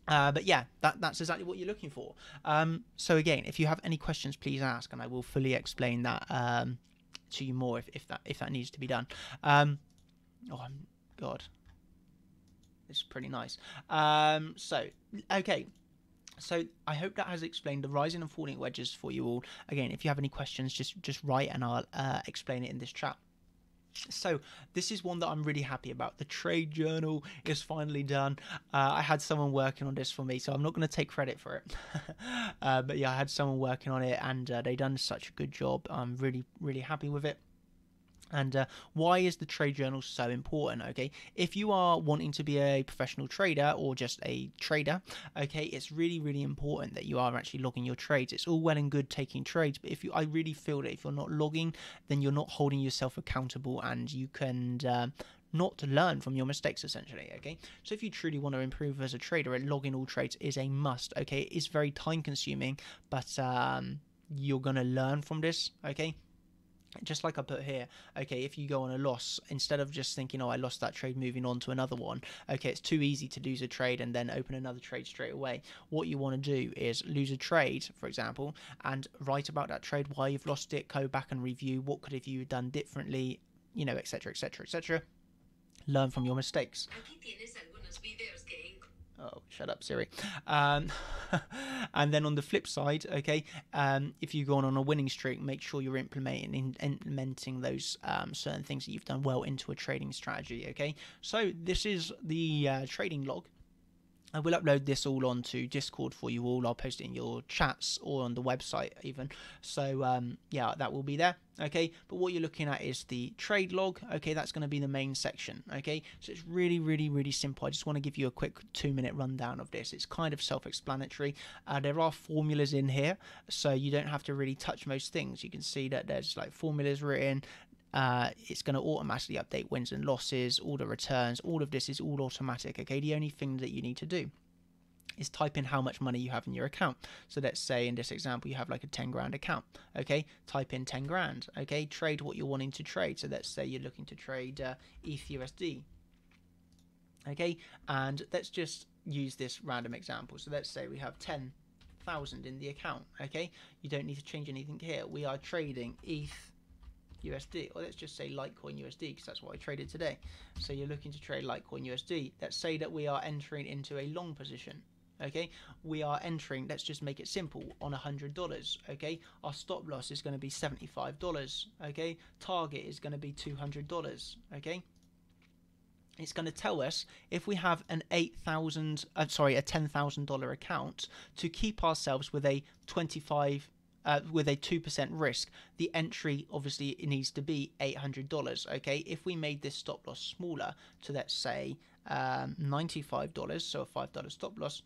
But yeah, that's exactly what you're looking for. So again, if you have any questions, please ask, and I will fully explain that to you more if that needs to be done. Oh God, this is pretty nice. So okay, so I hope that has explained the rising and falling wedges for you all. Again, if you have any questions, just write and I'll explain it in this chat. So this is one that I'm really happy about. The trade journal is finally done. I had someone working on this for me, so I'm not going to take credit for it. But yeah, I had someone working on it, and they done such a good job. I'm really happy with it. And why is the trade journal so important? Okay, if you are wanting to be a professional trader or just a trader, okay, it's really important that you are actually logging your trades. It's all well and good taking trades, but I really feel that if you're not logging, then you're not holding yourself accountable, and you can not learn from your mistakes, essentially. Okay, so if you truly want to improve as a trader, logging all trades is a must. Okay, it's very time consuming, but you're gonna learn from this. Okay. just like I put here, okay, if you go on a loss, instead of just thinking, oh, I lost that trade, moving on to another one, okay, it's too easy to lose a trade and then open another trade straight away. What you want to do is lose a trade, for example, and write about that trade, why you've lost it, go back and review what could have you done differently, you know, etc, etc, etc. Learn from your mistakes. Oh, shut up, Siri. And then on the flip side, okay, if you go on a winning streak, make sure you're implementing those certain things that you've done well into a trading strategy, okay? So this is the trading log. I will upload this all onto Discord for you all. I'll post it in your chats or on the website even. So yeah, that will be there. Okay, but what you're looking at is the trade log. Okay, that's going to be the main section. Okay, so it's really, really, really simple. I just want to give you a quick 2-minute rundown of this. It's kind of self-explanatory. There are formulas in here, so you don't have to really touch most things. You can see that there's like formulas written. It's going to automatically update wins and losses, all the returns, all of this is all automatic. Okay, the only thing that you need to do is type in how much money you have in your account. So let's say in this example you have like a 10 grand account. Okay, type in 10 grand. Okay, trade what you're wanting to trade. So let's say you're looking to trade ETH USD. Okay, and let's just use this random example. So let's say we have 10,000 in the account. Okay, you don't need to change anything here. We are trading ETH USD, or let's just say Litecoin USD, because that's what I traded today. So you're looking to trade Litecoin USD. Let's say that we are entering into a long position. Okay, we are entering, let's just make it simple, on $100. Okay, our stop loss is going to be $75. Okay, target is going to be $200. Okay, it's going to tell us if we have an a $10,000 account, to keep ourselves with a 2% risk, the entry obviously it needs to be $800. Okay, if we made this stop loss smaller to, let's say, $95, so a $5 stop loss,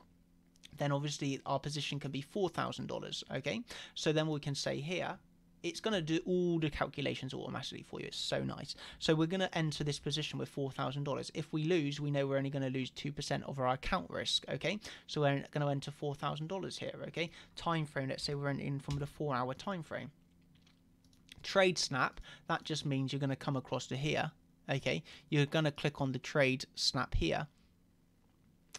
then obviously our position can be $4,000. Okay, so then we can say here, it's going to do all the calculations automatically for you. It's so nice. So we're going to enter this position with $4,000. If we lose, we know we're only going to lose 2% of our account risk. Okay, so we're going to enter $4,000 here. Okay, time frame, let's say we're in from the 4-hour time frame. Trade snap, that just means you're going to come across to here. Okay, you're going to click on the trade snap here.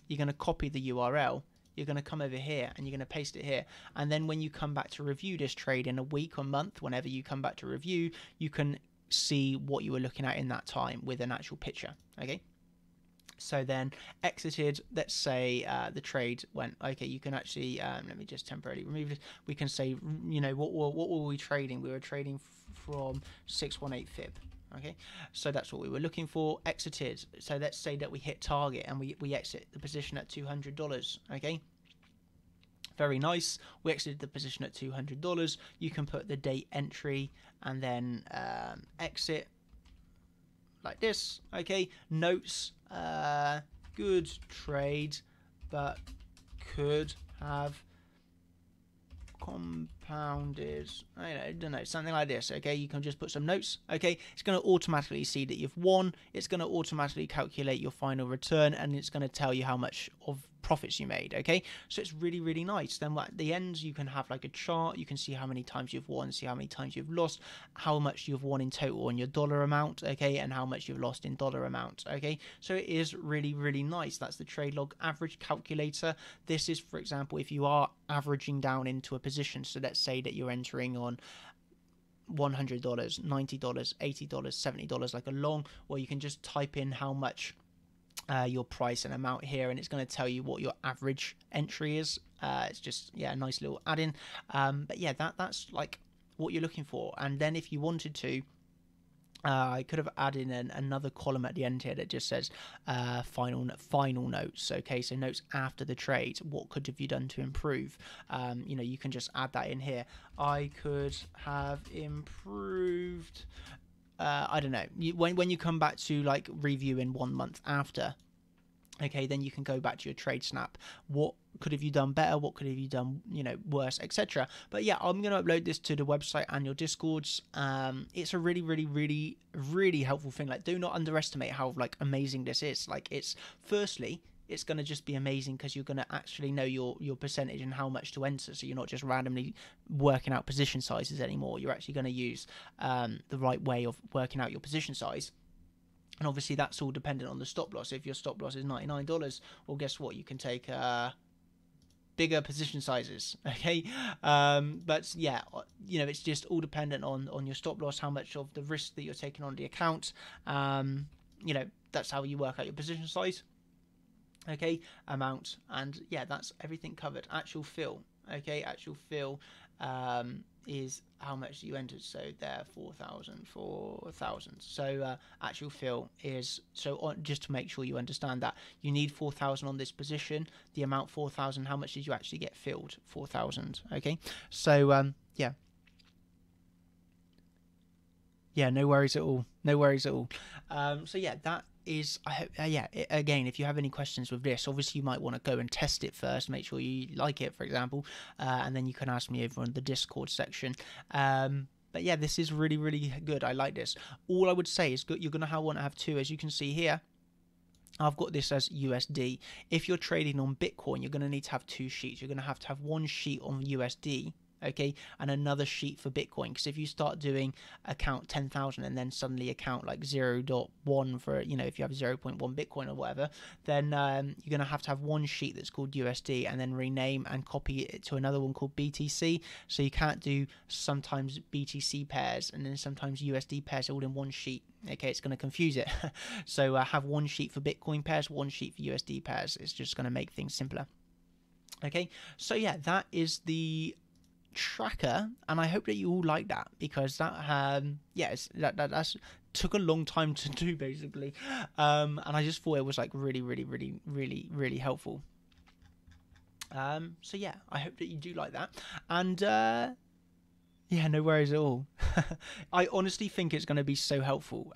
You're going to copy the URL. You're going to come over here and you're going to paste it here, and then when you come back to review this trade in a week or month, whenever you come back to review, you can see what you were looking at in that time with an actual picture. Okay, so then exited, let's say the trade went, okay, you can actually let me just temporarily remove this. We can say, you know, what were we trading? We were trading from 618 fib. Okay, so that's what we were looking for. Exited, so let's say that we hit target and we exit the position at $200. Okay, very nice. We exited the position at $200. You can put the date entry and then exit like this. Okay, notes, good trade, but could have compounded, I don't know, something like this. Okay, you can just put some notes. Okay, it's going to automatically see that you've won. It's going to automatically calculate your final return, and it's going to tell you how much of profits you made. Okay, so it's really, really nice. Then at the end you can have like a chart. You can see how many times you've won, see how many times you've lost, how much you've won in total on your dollar amount, okay, and how much you've lost in dollar amount. Okay, so it is really, really nice. That's the trade log average calculator. This is, for example, if you are averaging down into a position. So let's say that you're entering on $100, $90, $80, $70 like a long, or you can just type in how much your price and amount here, and it's going to tell you what your average entry is. It's just, yeah, a nice little add-in. But yeah, that's like what you're looking for. And then if you wanted to, I could have added in another column at the end here that just says final notes. Okay, so notes after the trade. What could have you done to improve? You know, you can just add that in here. I could have improved. I don't know. When you come back to like review in 1 month after, okay, then you can go back to your trade snap. What could have you done better? What could have you done, you know, worse, etc. But yeah, I'm going to upload this to the website and your Discords. It's a really, really, really helpful thing. Like, do not underestimate how like amazing this is. Like, it's firstly, it's going to just be amazing because you're going to actually know your percentage and how much to enter. So you're not just randomly working out position sizes anymore. You're actually going to use the right way of working out your position size. And obviously that's all dependent on the stop loss. If your stop loss is $99, well, guess what? You can take bigger position sizes, okay? But yeah, it's just all dependent on your stop loss, how much of the risk that you're taking on the account. That's how you work out your position size, okay, amount, and yeah, that's everything covered. Actual fill, okay, actual fill is how much you entered. So there, 4,000. So actual fill is, just to make sure you understand that, you need 4,000 on this position. The amount 4,000, how much did you actually get filled? 4,000, okay? So yeah, no worries at all. So yeah, that is, I hope, again, if you have any questions with this, obviously you might want to go and test it first, make sure you like it, for example, and then you can ask me over on the Discord section. But yeah, this is really, really good. I like this. All I would say is you're going to want to have two, as you can see here. I've got this as USD. If you're trading on Bitcoin, you're going to need to have two sheets. You're going to have one sheet on USD, okay, and another sheet for Bitcoin. Because if you start doing account 10,000 and then suddenly account like 0.1 for, if you have 0.1 Bitcoin or whatever, then you're going to have one sheet that's called USD and then rename and copy it to another one called BTC. So you can't do sometimes BTC pairs and then sometimes USD pairs all in one sheet. Okay, it's going to confuse it. So have one sheet for Bitcoin pairs, one sheet for USD pairs. It's just going to make things simpler. Okay, so yeah, that is the tracker, and I hope that you all like that, because that that's took a long time to do, basically, and I just thought it was like really helpful. So yeah, I hope that you do like that, and yeah, no worries at all. I honestly think it's going to be so helpful,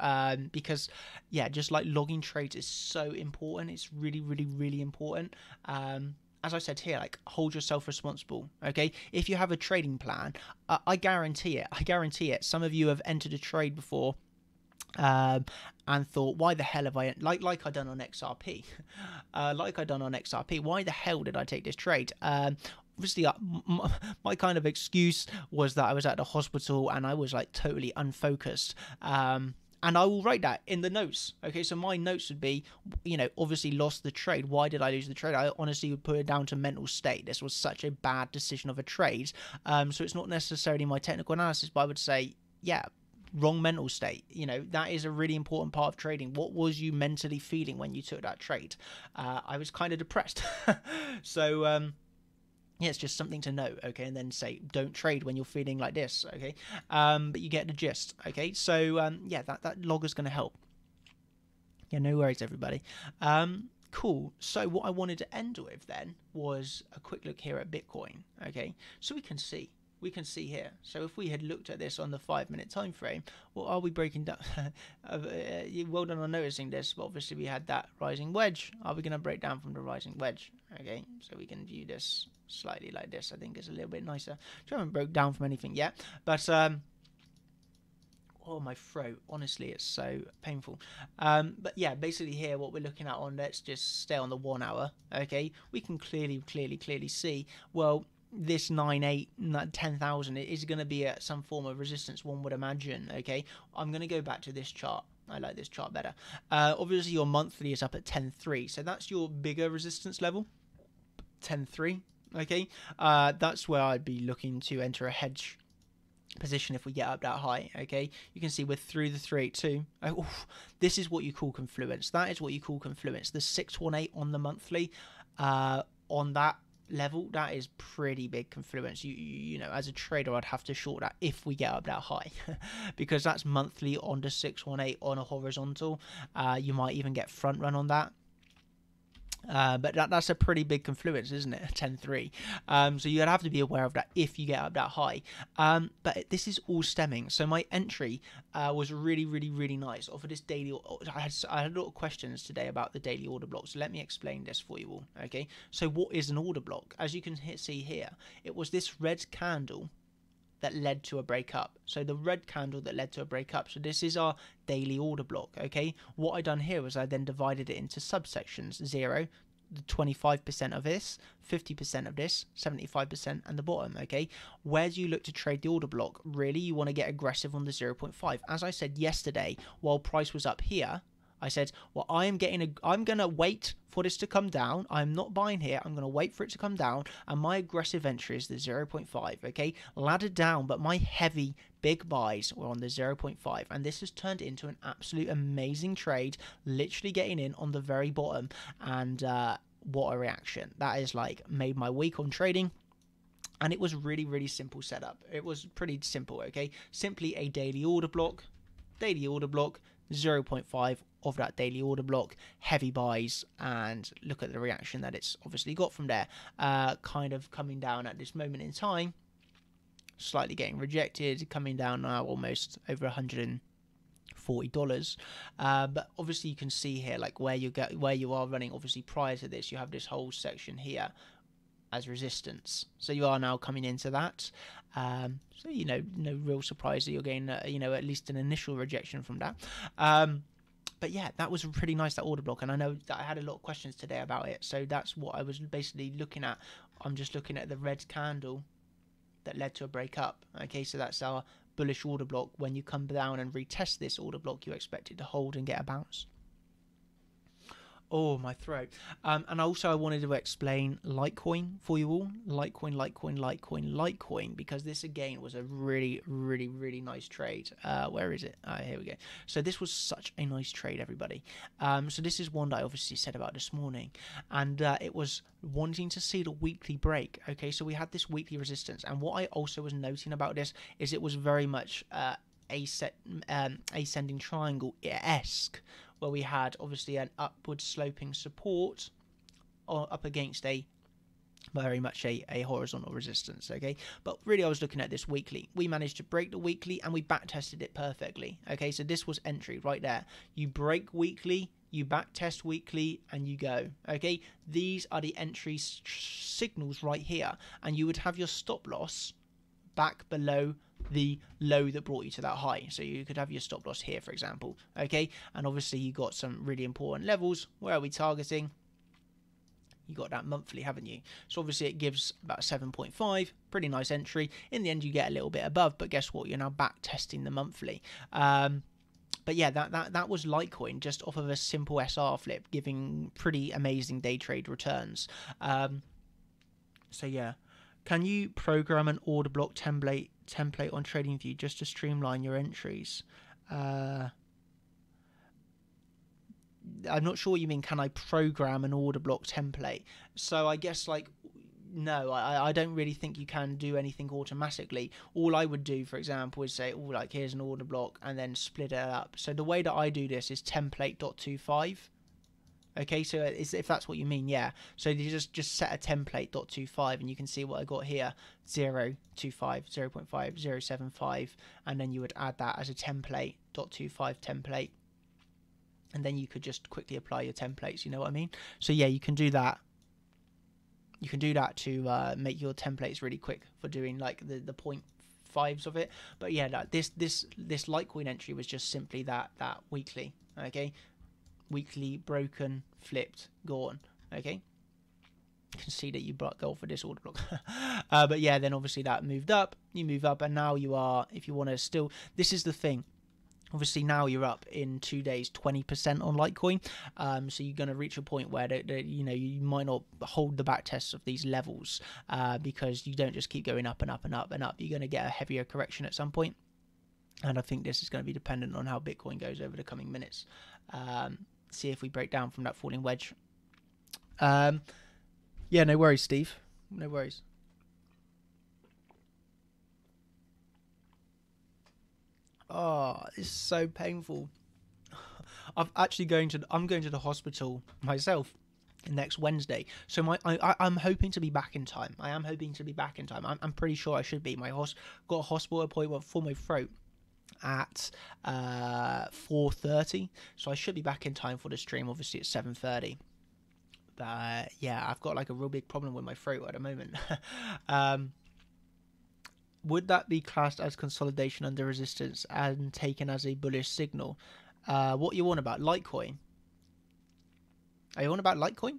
because yeah, just like logging trades is so important. It's really important. As I said here, like, hold yourself responsible, okay? If you have a trading plan, I guarantee it. Some of you have entered a trade before and thought, why the hell have I, like I done on XRP, why the hell did I take this trade? Obviously, my kind of excuse was that I was at the hospital and I was like totally unfocused. And I will write that in the notes. Okay, so my notes would be, obviously lost the trade. Why did I lose the trade? I honestly would put it down to mental state. This was such a bad decision of a trade. So it's not necessarily my technical analysis, but I would say, yeah, wrong mental state. That is a really important part of trading. What was you mentally feeling when you took that trade? I was kind of depressed. So, yeah, it's just something to know, okay? And then say, don't trade when you're feeling like this, okay? But you get the gist, okay? So, yeah, that logger's going to help. Yeah, no worries, everybody. Cool. So what I wanted to end with then was a quick look here at Bitcoin, okay? So we can see here. So if we had looked at this on the 5-minute time frame, what are we breaking down? Well done on noticing this, but obviously we had that rising wedge. Are we going to break down from the rising wedge? Okay, so we can view this slightly like this. I think it's a little bit nicer. I haven't broke down from anything yet, but oh, my throat, honestly, it's so painful. But yeah, basically here what we're looking at on, let's just stay on the 1 hour, okay? We can clearly see, well, this 10,000 is going to be at some form of resistance, one would imagine, okay? I'm going to go back to this chart. I like this chart better. Obviously your monthly is up at 10.3, so that's your bigger resistance level, 10.3, okay? That's where I'd be looking to enter a hedge position if we get up that high, okay? You can see we're through the 382. Oh, this is what you call confluence. That is what you call confluence. The 618 on the monthly, on that level, that is pretty big confluence. You know, as a trader, I'd have to short that if we get up that high, because that's monthly on the 618 on a horizontal. You might even get front run on that. But that's a pretty big confluence, isn't it? 10.3. So you'd have to be aware of that if you get up that high. But this is all stemming. So my entry was really nice off of this daily. I had a lot of questions today about the daily order block. So let me explain this for you all. Okay. So what is an order block? As you can see here, it was this red candle that led to a breakup. So the red candle that led to a breakup. So this is our daily order block, okay? What I done here was I then divided it into subsections. 0, the 25% of this, 50% of this, 75%, and the bottom. Okay, where do you look to trade the order block? Really, you want to get aggressive on the 0.5. As I said yesterday, while price was up here, I said, well, I'm going to wait for this to come down. I'm not buying here. I'm going to wait for it to come down. And my aggressive entry is the 0.5. Okay, laddered down, but my heavy big buys were on the 0.5. And this has turned into an absolute amazing trade, literally getting in on the very bottom. And what a reaction. That is like made my week on trading. And it was really, really simple setup. It was pretty simple. Okay, simply a daily order block, 0.5 of that daily order block, heavy buys, and look at the reaction that it's obviously got from there. Kind of coming down at this moment in time, slightly getting rejected, coming down now almost over $140. But obviously you can see here like where you are running. Obviously prior to this, you have this whole section here as resistance, so you are now coming into that. So no real surprise that you're getting at least an initial rejection from that. But yeah, that was pretty nice, that order block, and I know that I had a lot of questions today about it, so that's what I was basically looking at. I'm just looking at the red candle that led to a break up. Okay, so that's our bullish order block. When you come down and retest this order block, you expect it to hold and get a bounce. Oh, my throat. And also I wanted to explain Litecoin for you all. Litecoin, because this again was a really, really, really nice trade. Where is it? Here we go. So this was such a nice trade, everybody. So this is one that I obviously said about this morning. And it was wanting to see the weekly break. Okay, so we had this weekly resistance. And what I also was noting about this is it was very much ascending triangle-esque, where we had obviously an upward sloping support up against a very much a horizontal resistance. Okay, but really I was looking at this weekly. We managed to break the weekly and we back tested it perfectly. Okay, so this was entry right there. You break weekly, you back test weekly, and you go. Okay, these are the entry signals right here, and you would have your stop loss back below the low that brought you to that high. So you could have your stop loss here, for example. Okay, and obviously you got some really important levels. Where are we targeting? You got that monthly, haven't you? So obviously it gives about 7.5, pretty nice entry. In the end you get a little bit above, but guess what, you're now back testing the monthly. But yeah, that was Litecoin, just off of a simple SR flip, giving pretty amazing day trade returns. So yeah, can you program an order block template on TradingView just to streamline your entries? I'm not sure what you mean. Can I program an order block template? So I guess like, no, I don't really think you can do anything automatically. All I would do, for example, is say, oh, like here's an order block, and then split it up. So the way that I do this is template.25. Okay, so if that's what you mean, yeah. So you just set a template.25, and you can see what I got here: 0.25, 0.5, 0.75, and then you would add that as a template.25 template, and then you could just quickly apply your templates. You know what I mean? So yeah, you can do that. You can do that to make your templates really quick for doing like the 0.5s of it. But yeah, this Litecoin entry was just simply that weekly. Okay. Weekly, broken, flipped, gone. Okay, you can see that you go for this order block. But yeah, then obviously that moved up, you move up, and now you are, if you want to still, this is the thing, obviously now you're up in 2 days 20% on Litecoin. So you're going to reach a point where you might not hold the back tests of these levels, because you don't just keep going up and up and up and up. You're going to get a heavier correction at some point, and I think this is going to be dependent on how Bitcoin goes over the coming minutes. See if we break down from that falling wedge. Yeah, no worries, Steve. No worries. Oh, it's so painful. I'm going to the hospital myself next Wednesday. So I'm hoping to be back in time. I am hoping to be back in time. I'm pretty sure I should be. Got a hospital appointment for my throat at 4:30, so I should be back in time for the stream. Obviously at 7:30, but yeah, I've got like a real big problem with my throat at the moment. Would that be classed as consolidation under resistance and taken as a bullish signal? What you on about? Litecoin? Are you on about Litecoin?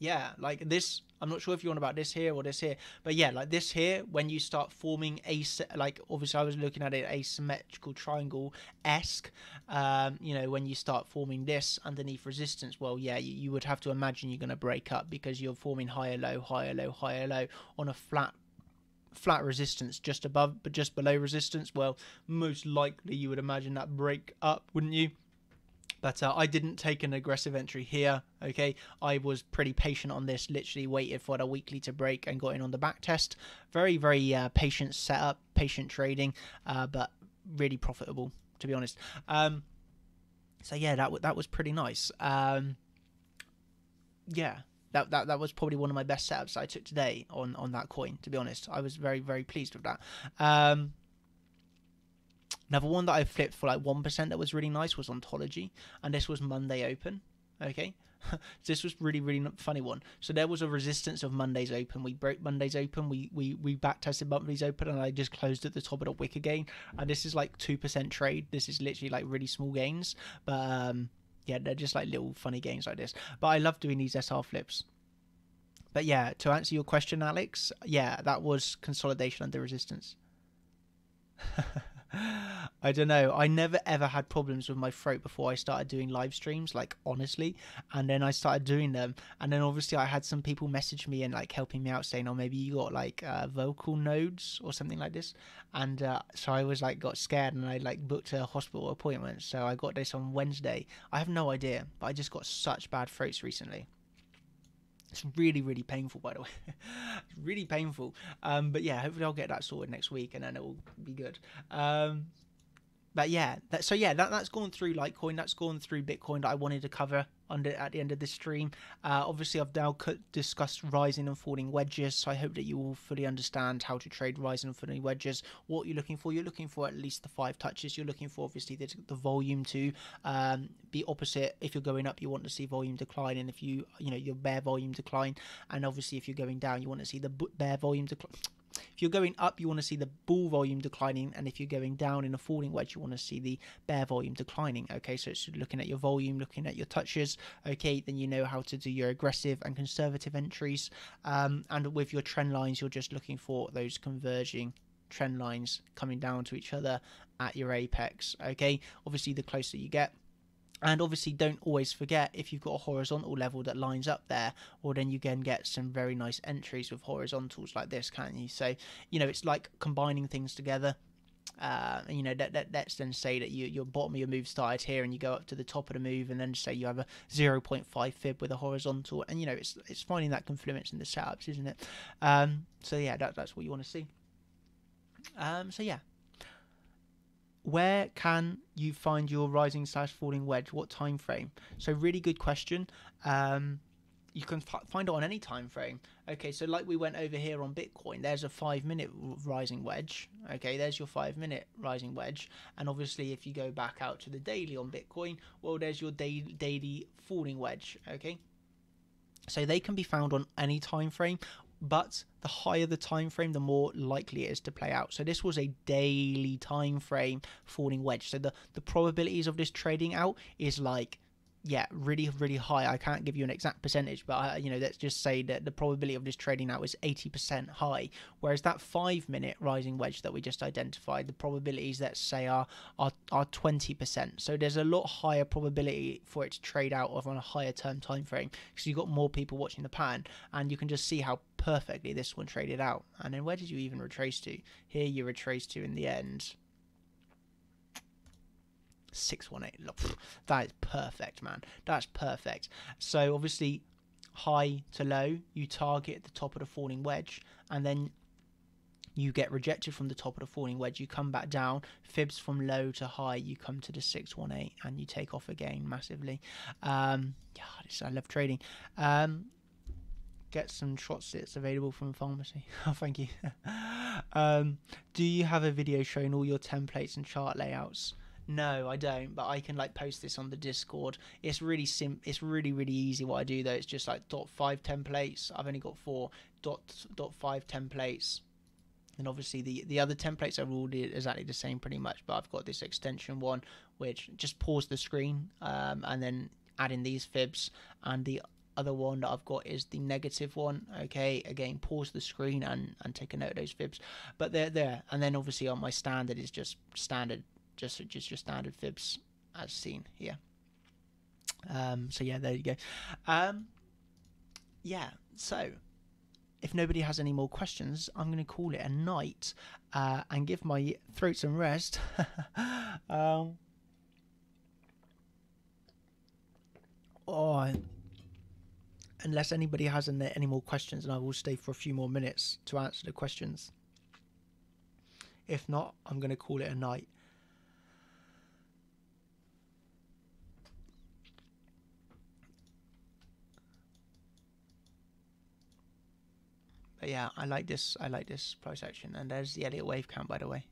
Yeah, like this, I'm not sure if you're on about this here or this here, but yeah, like this here, when you start forming like obviously I was looking at it asymmetrical triangle esque, you know, when you start forming this underneath resistance, well, yeah, you would have to imagine you're going to break up because you're forming higher low, higher low, higher low on a flat resistance just above, but just below resistance. Well, most likely you would imagine that break up, wouldn't you? But I didn't take an aggressive entry here, okay? I was pretty patient on this, literally waited for the weekly to break and got in on the back test. Very, very patient setup, patient trading, but really profitable, to be honest. So yeah, that was pretty nice. Yeah, that was probably one of my best setups I took today on that coin, to be honest. I was very, very pleased with that. Another one that I flipped for like 1% that was really nice was Ontology, and this was Monday Open. Okay, so this was really, really funny one. So there was a resistance of Monday's Open. We broke Monday's Open. We back tested Monday's Open, and I just closed at the top of the wick again. And this is like 2% trade. This is literally like really small gains, but yeah, they're just like little funny gains like this. But I love doing these SR flips. But yeah, to answer your question, Alex, yeah, that was consolidation under resistance. I don't know. I never ever had problems with my throat before I started doing live streams, like honestly. And then I started doing them, and then obviously I had some people message me and like helping me out, saying, "Oh, maybe you got like vocal nodes or something like this." And so I was like got scared, and I like booked a hospital appointment. So I got this on Wednesday. I have no idea, but I just got such bad throats recently. It's really, really painful, by the way. It's really painful. But yeah, hopefully I'll get that sorted next week, and then it will be good. But yeah, that's gone through Litecoin. That's gone through Bitcoin that I wanted to cover at the end of this stream. Obviously, I've now discussed rising and falling wedges, so I hope that you all fully understand how to trade rising and falling wedges. What you're looking for at least the 5 touches. You're looking for obviously the volume to be opposite. If you're going up, you want to see volume decline, and if your bear volume decline, and obviously if you're going down, you want to see the bear volume decline. If you're going up, you want to see the bull volume declining, and if you're going down in a falling wedge, you want to see the bear volume declining. Okay, so it's looking at your volume, looking at your touches. Okay, then you know how to do your aggressive and conservative entries. And with your trend lines, you're just looking for those converging trend lines coming down to each other at your apex. Okay, obviously the closer you get. And obviously don't always forget, if you've got a horizontal level that lines up there, or then you can get some very nice entries with horizontals like this, can't you? So, it's like combining things together. Let's then say that your bottom of your move started here, and you go up to the top of the move, and then say you have a 0.5 fib with a horizontal, and it's finding that confluence in the setups, isn't it? So yeah, that's what you want to see. So yeah. Where can you find your rising/falling wedge? What time frame? So really good question. You can find it on any time frame. Okay, so like we went over here on Bitcoin, there's a 5-minute rising wedge. Okay, there's your 5-minute rising wedge. And obviously if you go back out to the daily on Bitcoin, well, there's your daily falling wedge. Okay, so they can be found on any time frame, but the higher the time frame, the more likely it is to play out. So this was a daily time frame falling wedge. So the probabilities of this trading out is like, yeah, really, really high. I can't give you an exact percentage, but let's just say that the probability of this trading out is 80% high. Whereas that 5-minute rising wedge that we just identified, the probabilities, let's say, are 20%. So there's a lot higher probability for it to trade out on a higher term time frame, because you've got more people watching the pattern, and you can just see how perfectly this one traded out. And then where did you even retrace to? Here you retrace to in the end 618. Look, that is perfect, man. That's perfect. So obviously high to low, you target the top of the falling wedge, and then you get rejected from the top of the falling wedge, you come back down, fibs from low to high, you come to the 618, and you take off again massively. I love trading. Get some short sits available from pharmacy. Oh, thank you. Do you have a video showing all your templates and chart layouts? No, I don't, but I can post this on the Discord. It's really it's really, really easy what I do though. It's just like .5 templates. I've only got 4 .5 templates. And obviously the other templates are all exactly the same pretty much, but I've got this extension one which just pause the screen and then add in these fibs, and the other one that I've got is the negative one. Okay, again, pause the screen and take a note of those fibs, but they're there. And then obviously on my standard is just standard, just your standard fibs as seen here. So yeah, there you go. Yeah, so if nobody has any more questions, I'm going to call it a night and give my throat some rest. Unless anybody has any more questions, and I will stay for a few more minutes to answer the questions. If not, I'm going to call it a night. But yeah, I like this price action, and there's the Elliott wave count, by the way.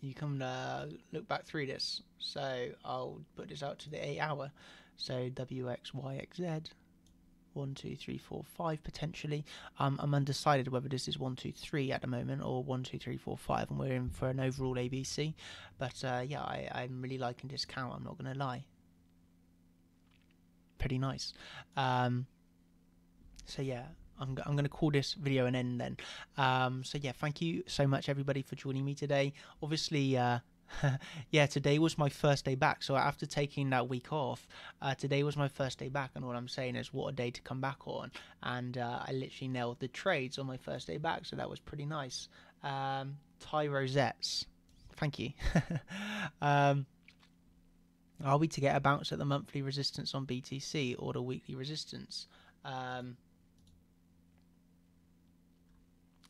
You can look back through this. So I'll put this out to the 8 hour. So WXYXZ 1 2 3 4 5 potentially. I'm undecided whether this is 1 2 3 at the moment or 1 2 3 4 5, and we're in for an overall ABC. But yeah, I'm really liking this count. I'm not gonna lie. Pretty nice. So yeah, I'm going to call this video an end then. So yeah, thank you so much everybody for joining me today. Obviously, yeah, today was my first day back. So after taking that week off, today was my first day back. And all I'm saying is what a day to come back on. And I literally nailed the trades on my first day back. So that was pretty nice. Thai rosettes. Thank you. Are we to get a bounce at the monthly resistance on BTC or the weekly resistance?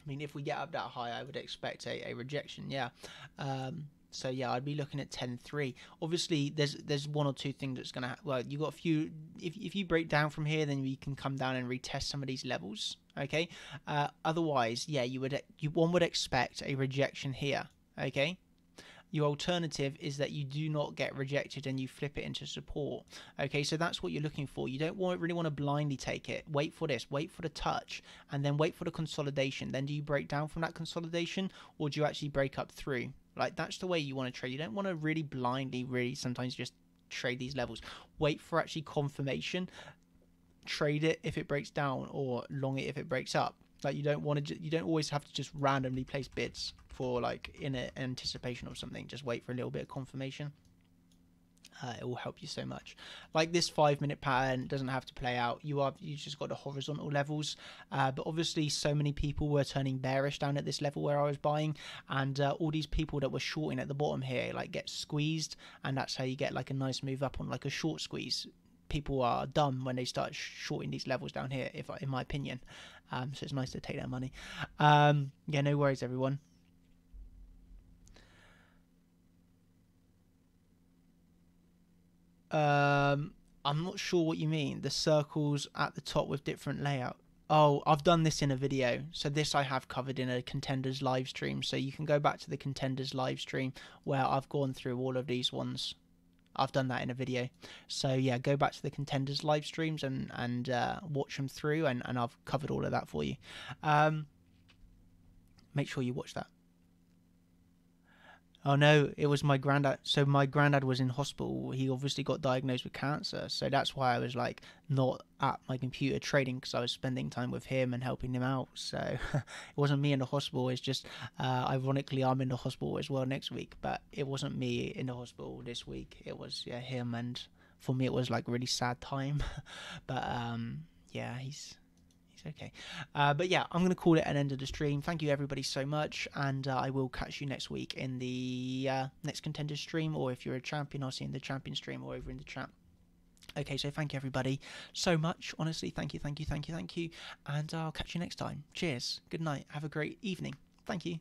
I mean, if we get up that high, I would expect a rejection, yeah. So yeah, I'd be looking at 10.3. Obviously, there's one or two things that's gonna. Well, you got a few. If you break down from here, then we can come down and retest some of these levels. Okay. Otherwise, yeah, one would expect a rejection here. Okay. Your alternative is that you do not get rejected and you flip it into support. Okay, so that's what you're looking for. You don't really want to blindly take it. Wait for this, wait for the touch, and then wait for the consolidation. Then do you break down from that consolidation, or do you actually break up through? Like, that's the way you want to trade. You don't want to really blindly, sometimes just trade these levels. Wait for actually confirmation. Trade it if it breaks down, or long it if it breaks up. Like, you don't always have to just randomly place bids for like in anticipation of something. Just wait for a little bit of confirmation. It will help you so much. Like this 5-minute pattern doesn't have to play out. You just got the horizontal levels, but obviously so many people were turning bearish down at this level where I was buying, and all these people that were shorting at the bottom here like get squeezed, and that's how you get like a nice move up on like a short squeeze. People are dumb when they start shorting these levels down here, in my opinion. So it's nice to take that money. Yeah, no worries, everyone. I'm not sure what you mean. The circles at the top with different layout. Oh, I've done this in a video. So this I have covered in a Contenders live stream. So you can go back to the Contenders live stream where I've gone through all of these ones. I've done that in a video. So yeah, go back to the Contenders live streams and watch them through, and I've covered all of that for you. Make sure you watch that. Oh no, it was my granddad. So my granddad was in hospital. He obviously got diagnosed with cancer. So that's why I was like not at my computer trading, because I was spending time with him and helping him out. So it wasn't me in the hospital. It's just ironically I'm in the hospital as well next week. But it wasn't me in the hospital this week. It was him. And for me it was like a really sad time. But yeah, he's okay. But yeah, I'm going to call it an end of the stream. Thank you everybody so much, and I will catch you next week in the next Contender stream, or if you're a champion, I'll see you in the champion stream or over in the chat. Okay, so thank you everybody so much. Honestly, thank you, and I'll catch you next time. Cheers. Good night. Have a great evening. Thank you.